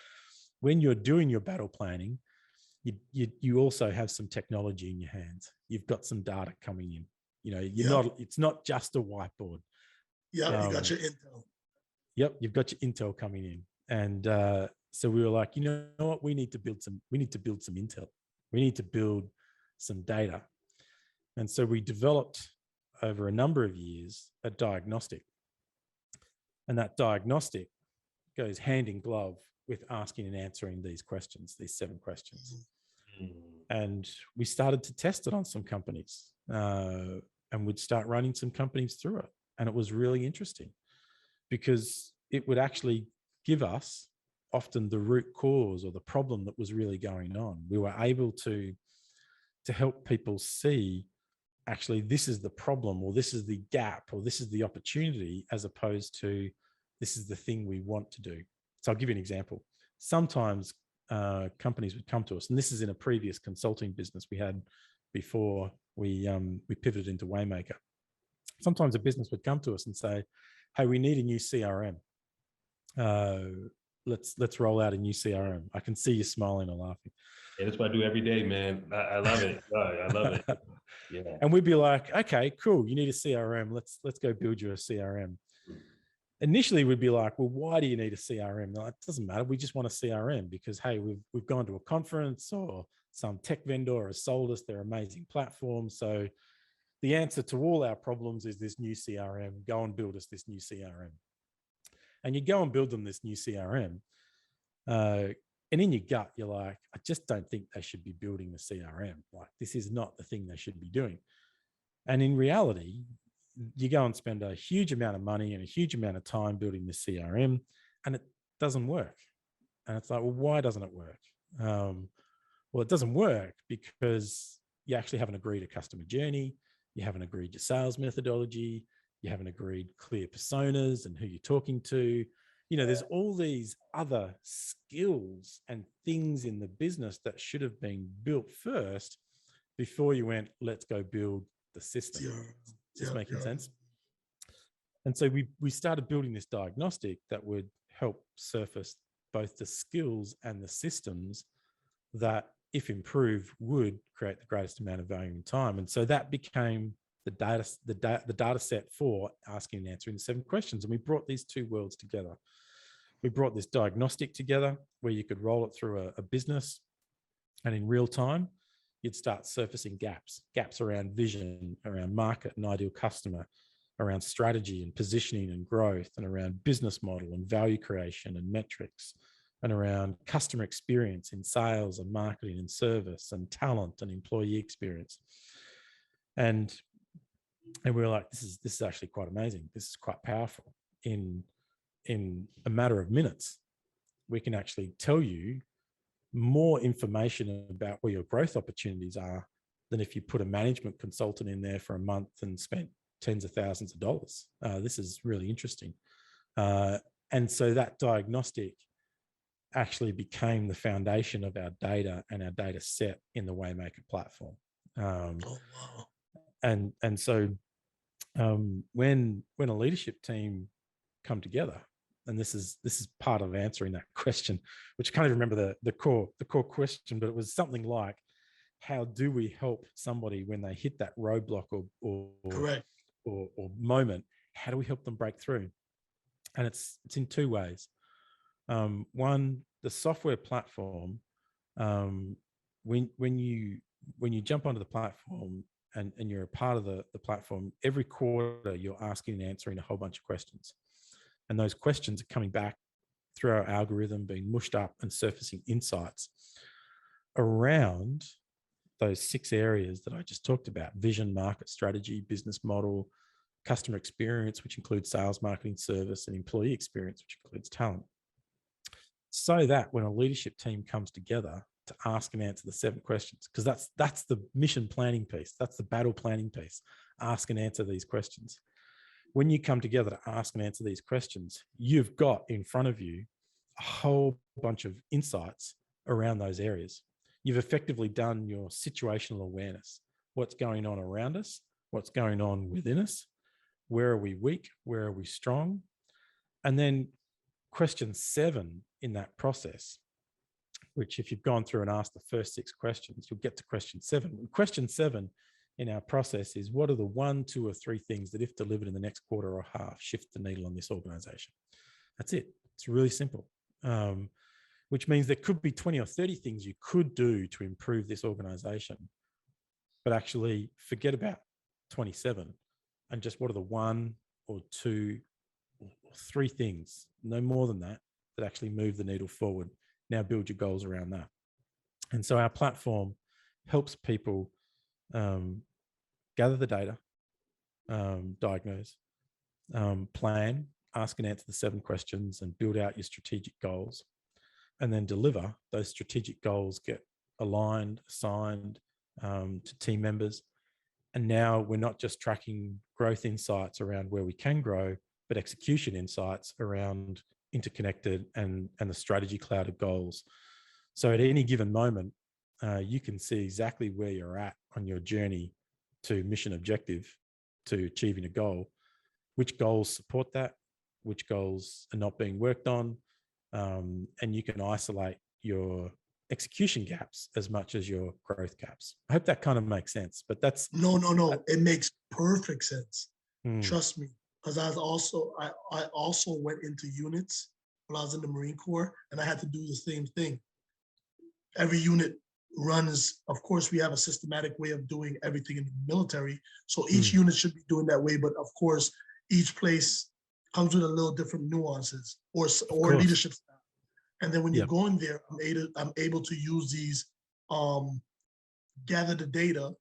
when you're doing your battle planning, you also have some technology in your hands. You've got some data coming in. It's not just a whiteboard. Yeah, you got your intel. Yep, you've got your intel coming in. And so we were like, you know what, we need to build some intel. We need to build some data. And so we developed over a number of years a diagnostic. And that diagnostic goes hand in glove with asking and answering these questions, these 7 questions. And we started to test it on some companies and would start running some companies through it. And it was really interesting because it would actually give us often the root cause or the problem that was really going on. We were able to help people see actually this is the problem, or this is the gap, or this is the opportunity, as opposed to this is the thing we want to do. So I'll give you an example. Sometimes companies would come to us, and this is in a previous consulting business we had before we pivoted into Waymaker. Sometimes a business would come to us and say, hey, we need a new CRM. Let's roll out a new CRM. I can see you smiling and laughing. Yeah, that's what I do every day, man. I love it. I love it. Yeah. And we'd be like, okay, cool. You need a CRM. Let's go build you a CRM. Initially, we'd be like, well, why do you need a CRM? Like, it doesn't matter. We just want a CRM because, hey, we've gone to a conference, or some tech vendor has sold us their amazing platform. So the answer to all our problems is this new CRM. Go and build us this new CRM. And you go and build them this new CRM. And in your gut, you're like, I just don't think they should be building the CRM. Like, this is not the thing they should be doing. And in reality, you go and spend a huge amount of money and a huge amount of time building the CRM, and it doesn't work. And it's like, well, why doesn't it work? Well, it doesn't work because you actually haven't agreed a customer journey. You haven't agreed your sales methodology. You haven't agreed clear personas and who you're talking to. You know, there's all these other skills and things in the business that should have been built first before you went, let's go build the system. Is this making sense? And so we started building this diagnostic that would help surface both the skills and the systems that, if improved, would create the greatest amount of value in time. And so that became the data set for asking and answering the 7 questions. And we brought these two worlds together. We brought this diagnostic together where you could roll it through a business, and in real time, you'd start surfacing gaps around vision, around market and ideal customer, around strategy and positioning and growth, and around business model and value creation and metrics, and around customer experience in sales and marketing and service and talent and employee experience. And we were like, this is actually quite amazing. This is quite powerful. In a matter of minutes, we can actually tell you more information about where your growth opportunities are than if you put a management consultant in there for a month and spent tens of thousands of dollars. This is really interesting. And so that diagnostic actually became the foundation of our data and our data set in the Waymaker platform. And so when a leadership team come together, and this is part of answering that question, which I can't even remember the core question, but it was something like, how do we help somebody when they hit that roadblock or moment? How do we help them break through? And it's in 2 ways. One, the software platform. When you jump onto the platform and you're a part of the platform, every quarter you're asking and answering a whole bunch of questions. And those questions are coming back through our algorithm, being mushed up and surfacing insights around those 6 areas that I just talked about: vision, market, strategy, business model, customer experience, which includes sales, marketing, service, and employee experience, which includes talent. So that when a leadership team comes together to ask and answer the 7 questions, because that's the mission planning piece, that's the battle planning piece, ask and answer these questions. When you come together to ask and answer these questions, you've got in front of you a whole bunch of insights around those areas. You've effectively done your situational awareness. What's going on around us? What's going on within us? Where are we weak? Where are we strong? And then question 7 in that process, which if you've gone through and asked the first 6 questions, you'll get to question 7. Question 7 in our process is, what are the 1, 2, or 3 things that, if delivered in the next quarter or half, shift the needle on this organization? That's it. It's really simple, which means there could be 20 or 30 things you could do to improve this organization, but actually forget about 27 and just what are the 1 or 2 or 3 things, no more than that, that actually move the needle forward. Now build your goals around that. And so our platform helps people gather the data, diagnose, plan, ask and answer the 7 questions, and build out your strategic goals, and then deliver. Those strategic goals get aligned, assigned to team members, And now we're not just tracking growth insights around where we can grow, but execution insights around interconnected and the strategy clouded goals. So at any given moment, you can see exactly where you're at on your journey to mission objective, to achieving a goal, which goals support that, which goals are not being worked on, and you can isolate your execution gaps as much as your growth gaps. I hope that kind of makes sense, but that's no. It makes perfect sense. Mm. Trust me, because I also went into units when I was in the Marine Corps, and I had to do the same thing. Every unit runs, of course, we have a systematic way of doing everything in the military. So each unit should be doing that way, but of course, each place comes with a little different nuances or leadership style. And then when you're going there, I'm able to use these, gather the data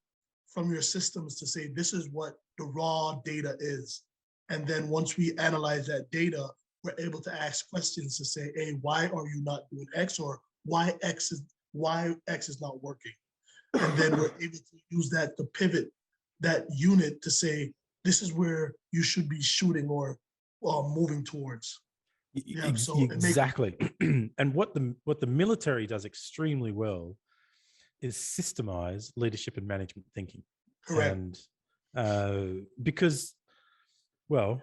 from your systems to say, this is what the raw data is. And then once we analyze that data, we're able to ask questions to say, hey, why are you not doing X, or why X is not working? And then we're able to use that to pivot that unit to say, this is where you should be shooting or moving towards. Yeah, so exactly. And what the military does extremely well is systemize leadership and management thinking. Correct. And because, well,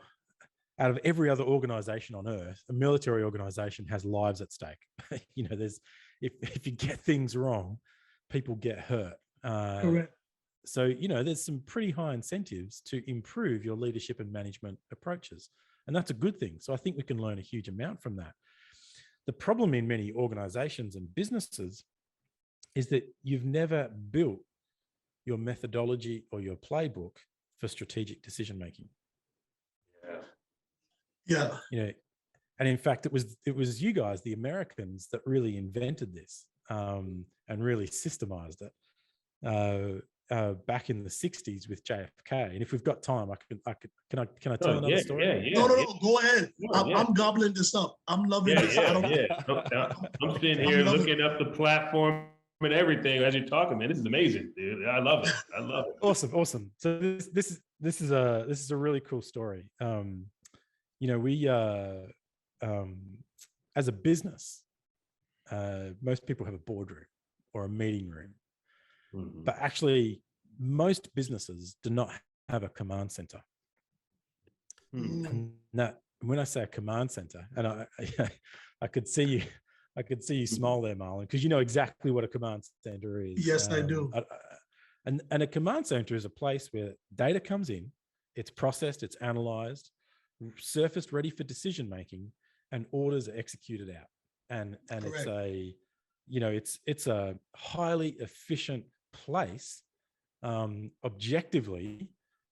out of every other organization on earth, a military organization has lives at stake. You know, there's if you get things wrong, people get hurt. Correct. So, you know, there's some pretty high incentives to improve your leadership and management approaches. And that's a good thing. So I think we can learn a huge amount from that. The problem in many organizations and businesses is that you've never built your methodology or your playbook for strategic decision making. Yeah. You know, and in fact, it was you guys, the Americans, that really invented this and really systemized it back in the 60s with JFK. And if we've got time, can I tell another story? No, go ahead. I'm gobbling this up. I'm loving this. I'm sitting here looking up the platform and everything as you're talking, man. This is amazing, dude. I love it. Awesome. So this is a really cool story. You know, we as a business, most people have a boardroom or a meeting room, but actually most businesses do not have a command center. And that, when I say a command center, and I could see you smile there, Marlon, because you know exactly what a command center is. Yes, I do. And a command center is a place where data comes in, it's processed, it's analyzed, surfaced, ready for decision making, and orders are executed out. And it's a, you know, it's a highly efficient place, objectively,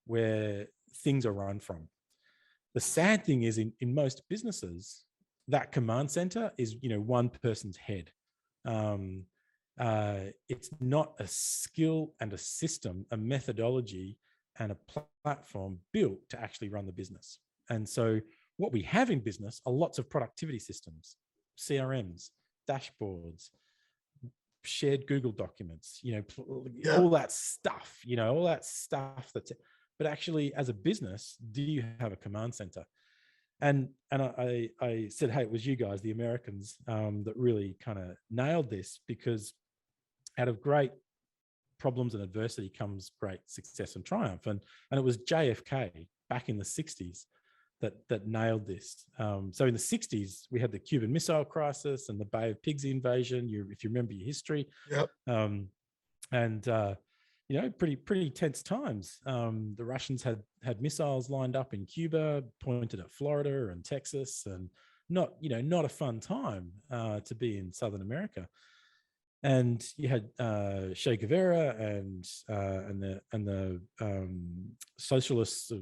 where things are run from. The sad thing is, in most businesses, that command center is, you know, one person's head. It's not a skill and a system, a methodology and a platform built to actually run the business. And so what we have in business are lots of productivity systems, CRMs, dashboards, shared Google documents, you know, all that stuff, but actually as a business, do you have a command center? And I said, hey, it was you guys, the Americans, that really kind of nailed this, because out of great problems and adversity comes great success and triumph. And it was JFK back in the 60s that nailed this. So in the 60s, we had the Cuban Missile Crisis and the Bay of Pigs invasion, if you remember your history. You know, pretty tense times. The Russians had missiles lined up in Cuba, pointed at Florida and Texas, and not a fun time to be in Southern America. And you had Che Guevara and the socialists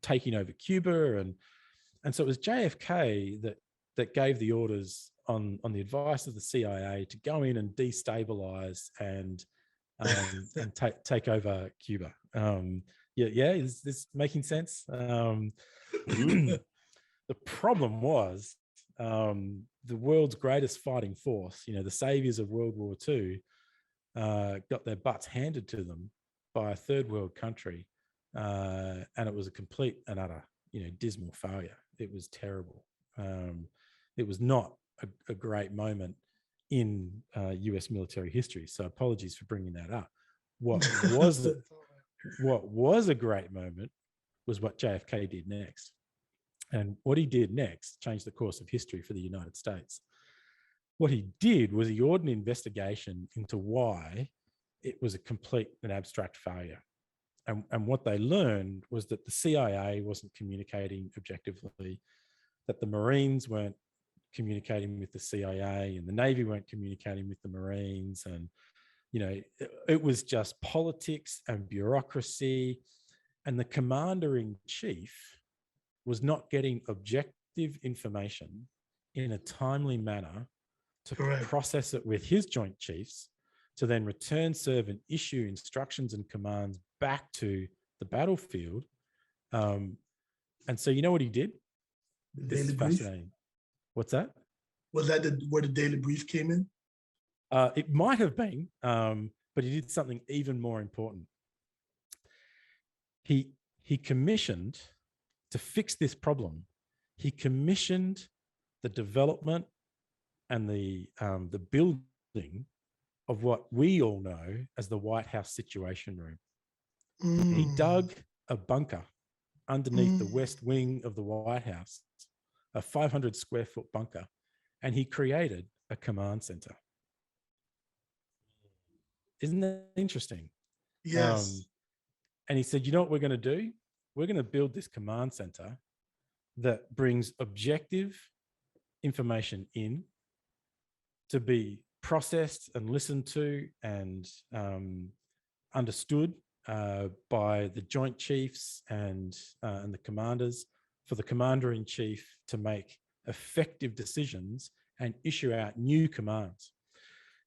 taking over Cuba, and so it was JFK that gave the orders on the advice of the CIA to go in and destabilize and take over Cuba. Is this making sense? The problem was the world's greatest fighting force, you know, the saviors of World War II, got their butts handed to them by a third world country, and it was a complete and utter, dismal failure. It was terrible. It was not a great moment in US military history. So apologies for bringing that up. What was a great moment was what JFK did next. And what he did next changed the course of history for the United States. What he did was he ordered an investigation into why it was a complete and abstract failure. And what they learned was that the CIA wasn't communicating objectively, that the Marines weren't communicating with the CIA, and the Navy weren't communicating with the Marines. And, it was just politics and bureaucracy. And the commander-in-chief was not getting objective information in a timely manner to process it with his joint chiefs, to then return, serve, and issue instructions and commands back to the battlefield. And so you know what he did? This is fascinating. What's that? Was that where the daily brief came in? It might have been, but he did something even more important. He commissioned, to fix this problem, he commissioned the development and the building of what we all know as the White House Situation Room. He dug a bunker underneath the west wing of the White House, a 500 square foot bunker, and he created a command center. Isn't that interesting? Yes. And he said, you know what we're going to do? We're going to build this command center that brings objective information in to be processed and listened to and understood by the Joint Chiefs and the commanders, for the Commander-in-Chief to make effective decisions and issue out new commands.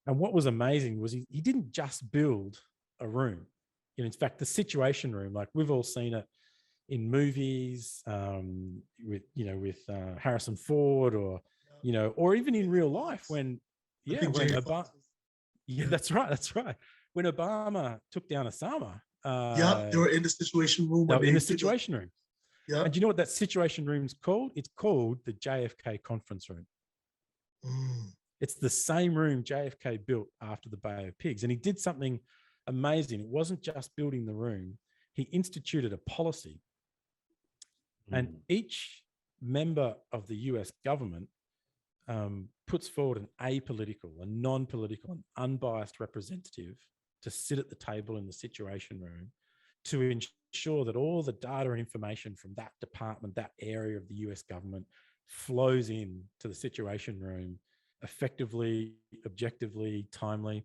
And what was amazing was he didn't just build a room. In fact, the Situation Room, like we've all seen it in movies with Harrison Ford, or or even in real life when Obama, that's right. When Obama took down Osama, they were in the Situation Room. They were in the Situation Room. Yeah. And do you know what that Situation Room's called? It's called the Jfk Conference Room. It's the same room JFK built after the Bay of Pigs. And he did something amazing. It wasn't just building the room. He instituted a policy. And each member of the US government puts forward an apolitical, a non-political, and unbiased representative to sit at the table in the Situation Room to ensure that all the data and information from that department, that area of the US government, flows in to the Situation Room effectively, objectively, timely,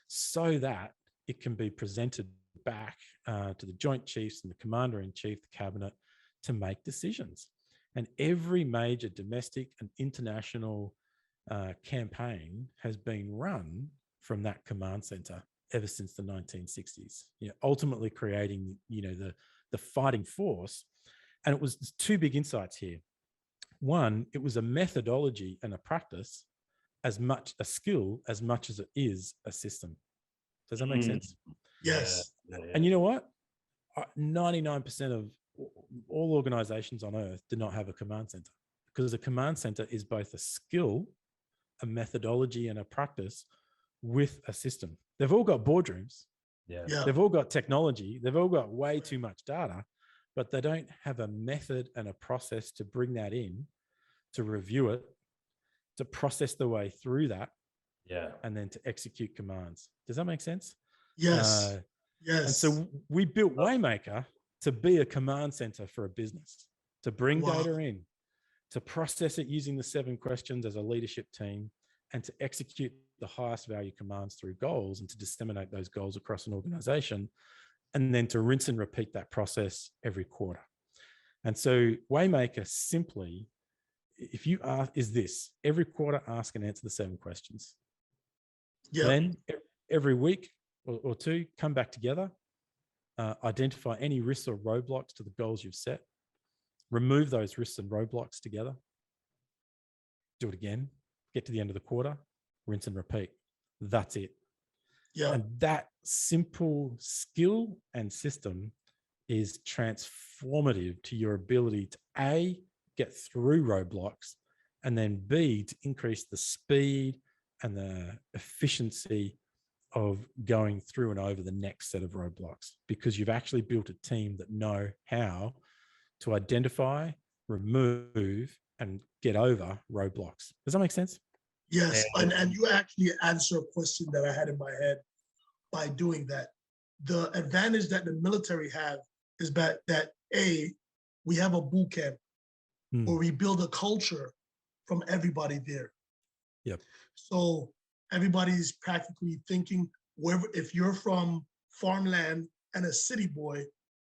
so that it can be presented back to the Joint Chiefs and the Commander-in-Chief, the Cabinet, to make decisions. And every major domestic and international campaign has been run from that command center ever since the 1960s, ultimately creating, the fighting force. And it was two big insights here. One, it was a methodology and a practice, as much a skill as much as it is a system. Does that make sense? Yes. And you know what? 99% of all organizations on earth do not have a command center, because a command center is both a skill, a methodology, and a practice with a system. They've all got boardrooms. Yeah. They've all got technology. They've all got way too much data, but they don't have a method and a process to bring that in, to review it, to process the way through that, and then to execute commands. Does that make sense? Yes. Yes. And so we built Waymaker to be a command center for a business, to bring data in, to process it using the 7 questions as a leadership team, and to execute the highest value commands through goals, and to disseminate those goals across an organization, and then to rinse and repeat that process every quarter. And so Waymaker simply, if you ask, is this every quarter, ask and answer the 7 questions. Then every week or 2, come back together, identify any risks or roadblocks to the goals you've set, remove those risks and roadblocks together, do it again, get to the end of the quarter, rinse and repeat. That's it. Yeah. And that simple skill and system is transformative to your ability to A, get through roadblocks, and then B, to increase the speed and the efficiency of going through and over the next set of roadblocks, because you've actually built a team that know how to identify, remove, and get over roadblocks. Does that make sense? Yes, and you actually answer a question that I had in my head by doing that. The advantage that the military have is that A, we have a boot camp where we build a culture from everybody there. Yep. So everybody's practically thinking, wherever, if you're from farmland and a city boy,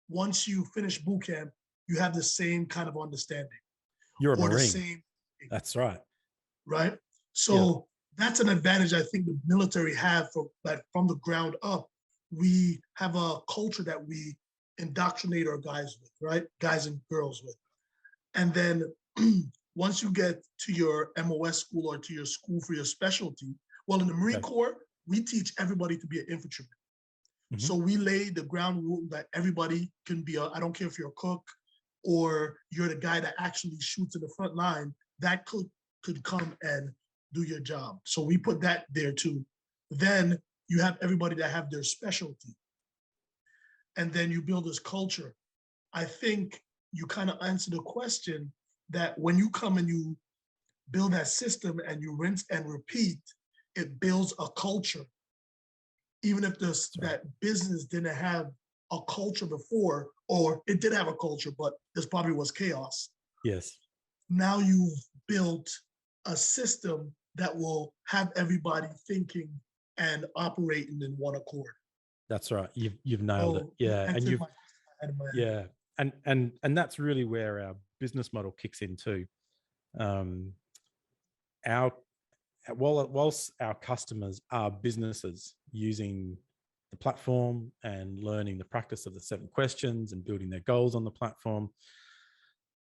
once you finish boot camp, you have the same kind of understanding. You're a or Marine. the same. That's right. Right. So that's an advantage I think the military have from the ground up. We have a culture that we indoctrinate our guys with, right? Guys and girls with. And then once you get to your MOS school or to your school for your specialty, well, in the Marine Corps, we teach everybody to be an infantryman. So we lay the ground rule that everybody can be I don't care if you're a cook or you're the guy that actually shoots in the front line, that could come and do your job. So we put that there too. Then you have everybody that have their specialty. And then you build this culture. I think you kind of answer the question that when you come and you build that system and you rinse and repeat, it builds a culture. Even if that business didn't have a culture before, or it did have a culture, but this probably was chaos. Yes. Now you've built a system that will have everybody thinking and operating in one accord. That's right. You've nailed it. Yeah. And that's really where our business model kicks in too. Whilst our customers are businesses using the platform and learning the practice of the 7 questions and building their goals on the platform,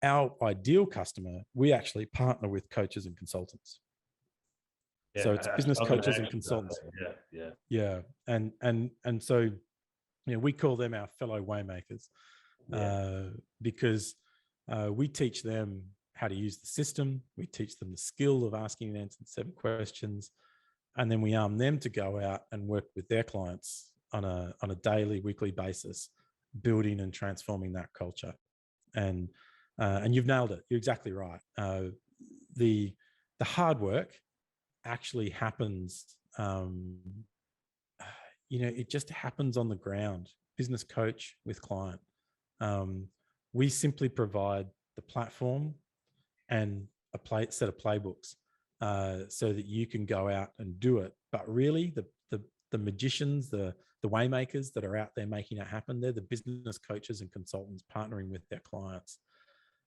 our ideal customer, we actually partner with coaches and consultants. So it's business coaches and consultants. Yeah. And so, we call them our fellow Waymakers because we teach them how to use the system. We teach them the skill of asking and answering 7 questions. And then we arm them to go out and work with their clients on a daily, weekly basis, building and transforming that culture. And you've nailed it. You're exactly right. The hard work actually happens, it just happens on the ground, business coach with client. We simply provide the platform and a set of playbooks so that you can go out and do it. But really the magicians, the Waymakers that are out there making it happen, they're the business coaches and consultants partnering with their clients.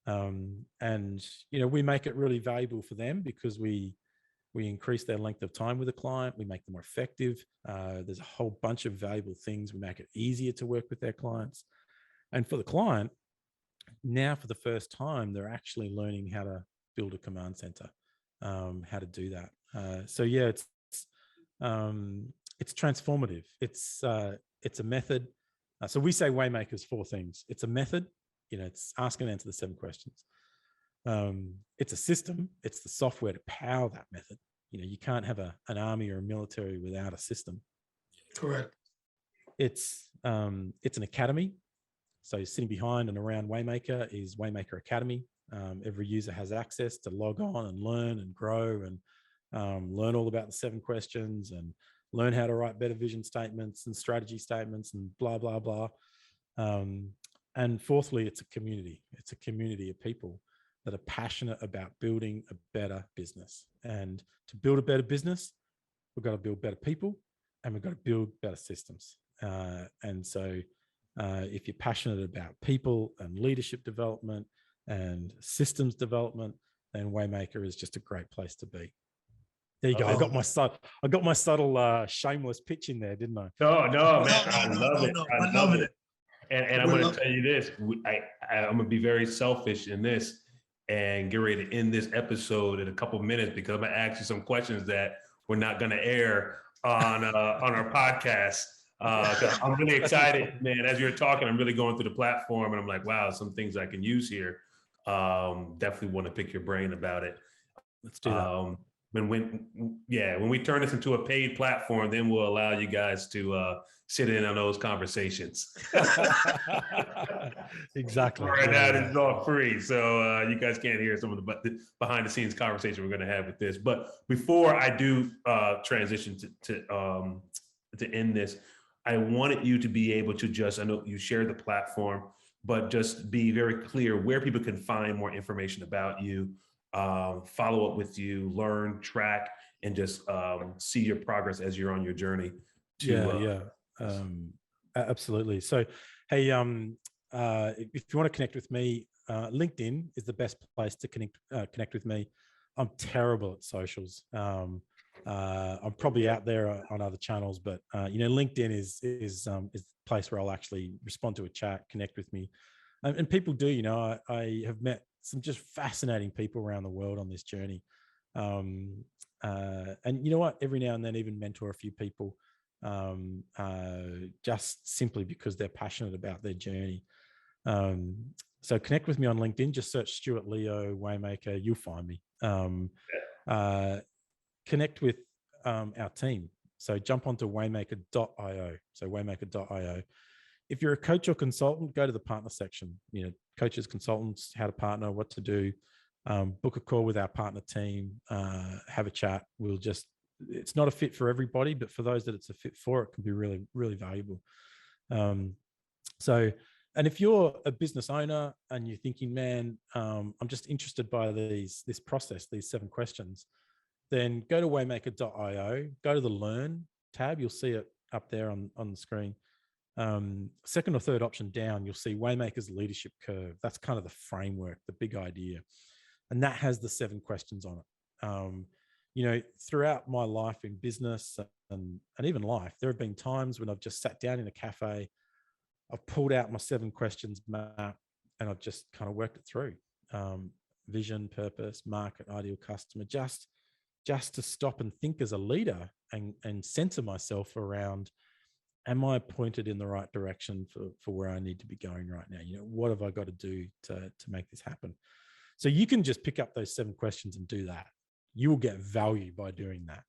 And we make it really valuable for them because we increase their length of time with the client. We make them more effective. There's a whole bunch of valuable things. We make it easier to work with their clients. And for the client, now for the first time, they're actually learning how to build a command center, how to do that. It's transformative. It's a method. So we say Waymaker's 4 things. It's a method. It's ask and answer the 7 questions. It's a system. It's the software to power that method. You can't have an army or a military without a system. Correct. It's an academy. So sitting behind and around Waymaker is Waymaker Academy. Every user has access to log on and learn and grow and learn all about the 7 questions and learn how to write better vision statements and strategy statements and blah, blah, blah. And fourthly, it's a community. It's a community of people that are passionate about building a better business. And to build a better business, we've got to build better people and we've got to build better systems. And so if you're passionate about people and leadership development and systems development, then Waymaker is just a great place to be. There you go. I got my subtle shameless pitch in there, didn't I? No, man. I love it. I love it. And I'm going to tell you this. I'm going to be very selfish in this and get ready to end this episode in a couple of minutes because I'm going to ask you some questions that we're not going to air on our podcast. I'm really excited, man. As you're talking, I'm really going through the platform, and I'm like, wow, some things I can use here. Definitely want to pick your brain about it. Let's do that. When we turn this into a paid platform, then we'll allow you guys to sit in on those conversations. Exactly. Right now, this is all free, so you guys can't hear some of the behind the scenes conversation we're going to have with this. But before I do transition to end this, I wanted you to be able to I know you share the platform, but just be very clear where people can find more information about you, follow up with you, learn, track, and just see your progress as you're on your journey. Absolutely. So, hey, if you want to connect with me, LinkedIn is the best place to connect with me. I'm terrible at socials. I'm probably out there on other channels, but LinkedIn is the place where I'll actually respond to a chat, connect with me, and people do. I have met some just fascinating people around the world on this journey, and you know what? Every now and then, even mentor a few people, just simply because they're passionate about their journey. So connect with me on LinkedIn. Just search Stuart Leo Waymaker. You'll find me. Connect with our team. So jump onto waymaker.io. So waymaker.io. If you're a coach or consultant, go to the partner section. Coaches, consultants, how to partner, what to do. Book a call with our partner team. Have a chat. It's not a fit for everybody, but for those that it's a fit for, it can be really, really valuable. And if you're a business owner and you're thinking, man, I'm just interested by this process, these 7 questions, then go to waymaker.io, go to the Learn tab. You'll see it up there on the screen. Second or third option down, you'll see Waymaker's leadership curve. That's kind of the framework, the big idea. And that has the 7 questions on it. Throughout my life in business and even life, there have been times when I've just sat down in a cafe, I've pulled out my 7 questions map, and I've just kind of worked it through. Vision, purpose, market, ideal customer, just to stop and think as a leader and center myself around, am I pointed in the right direction for where I need to be going right now? What have I got to do to make this happen? So you can just pick up those 7 questions and do that. You will get value by doing that.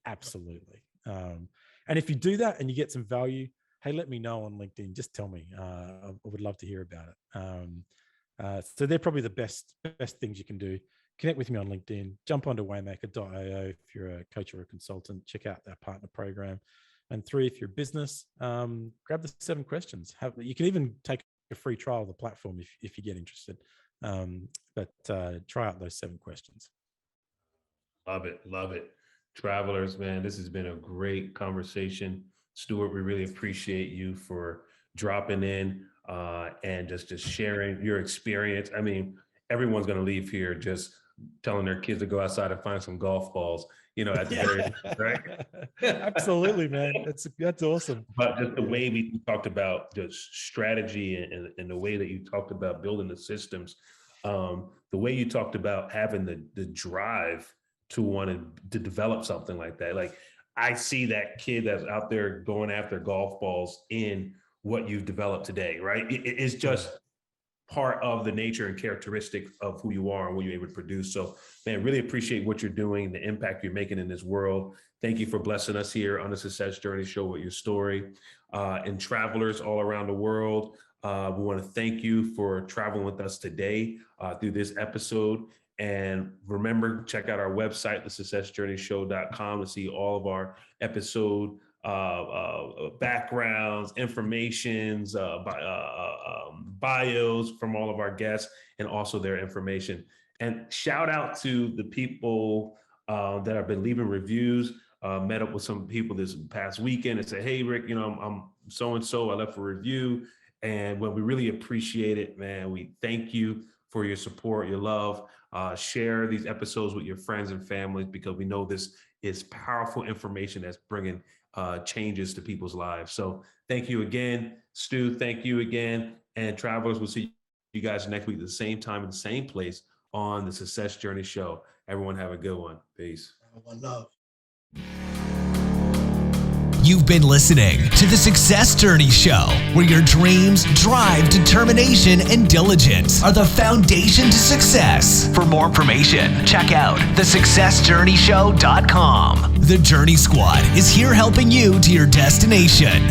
Absolutely. And if you do that and you get some value, hey, let me know on LinkedIn. Just tell me. I would love to hear about it. So they're probably the best things you can do. Connect with me on LinkedIn. Jump onto waymaker.io if you're a coach or a consultant. Check out that partner program. And 3, if you're a business, grab the 7 questions. You can even take a free trial of the platform if you get interested. But try out those 7 questions. Love it. Travelers, man, this has been a great conversation. Stuart, we really appreciate you for dropping in and just sharing your experience. I mean, everyone's going to leave here just telling their kids to go outside and find some golf balls, at the very end, right? Absolutely, man. That's awesome. But just the way we talked about the strategy and the way that you talked about building the systems, the way you talked about having the drive to want to develop something like that. Like, I see that kid that's out there going after golf balls in what you've developed today, right? It's just part of the nature and characteristic of who you are and what you're able to produce. So, man, really appreciate what you're doing, the impact you're making in this world. Thank you for blessing us here on the Success Journey Show with your story. And travelers all around the world, we want to thank you for traveling with us today through this episode. And remember, check out our website, thesuccessjourneyshow.com, to see all of our episode backgrounds, informations, bios from all of our guests, and also their information. And shout out to the people that have been leaving reviews. Met up with some people this past weekend and said, hey, Rick, I'm so-and-so, I left a review. And we really appreciate it, man. We thank you for your support, your love. Share these episodes with your friends and families, because we know this is powerful information that's bringing changes to people's lives. So thank you again, Stu. Thank you again. And travelers, we'll see you guys next week at the same time in the same place on the Success Journey Show. Everyone have a good one. Peace. One love. You've been listening to The Success Journey Show, where your dreams, drive, determination, and diligence are the foundation to success. For more information, check out thesuccessjourneyshow.com. The Journey Squad is here helping you to your destination.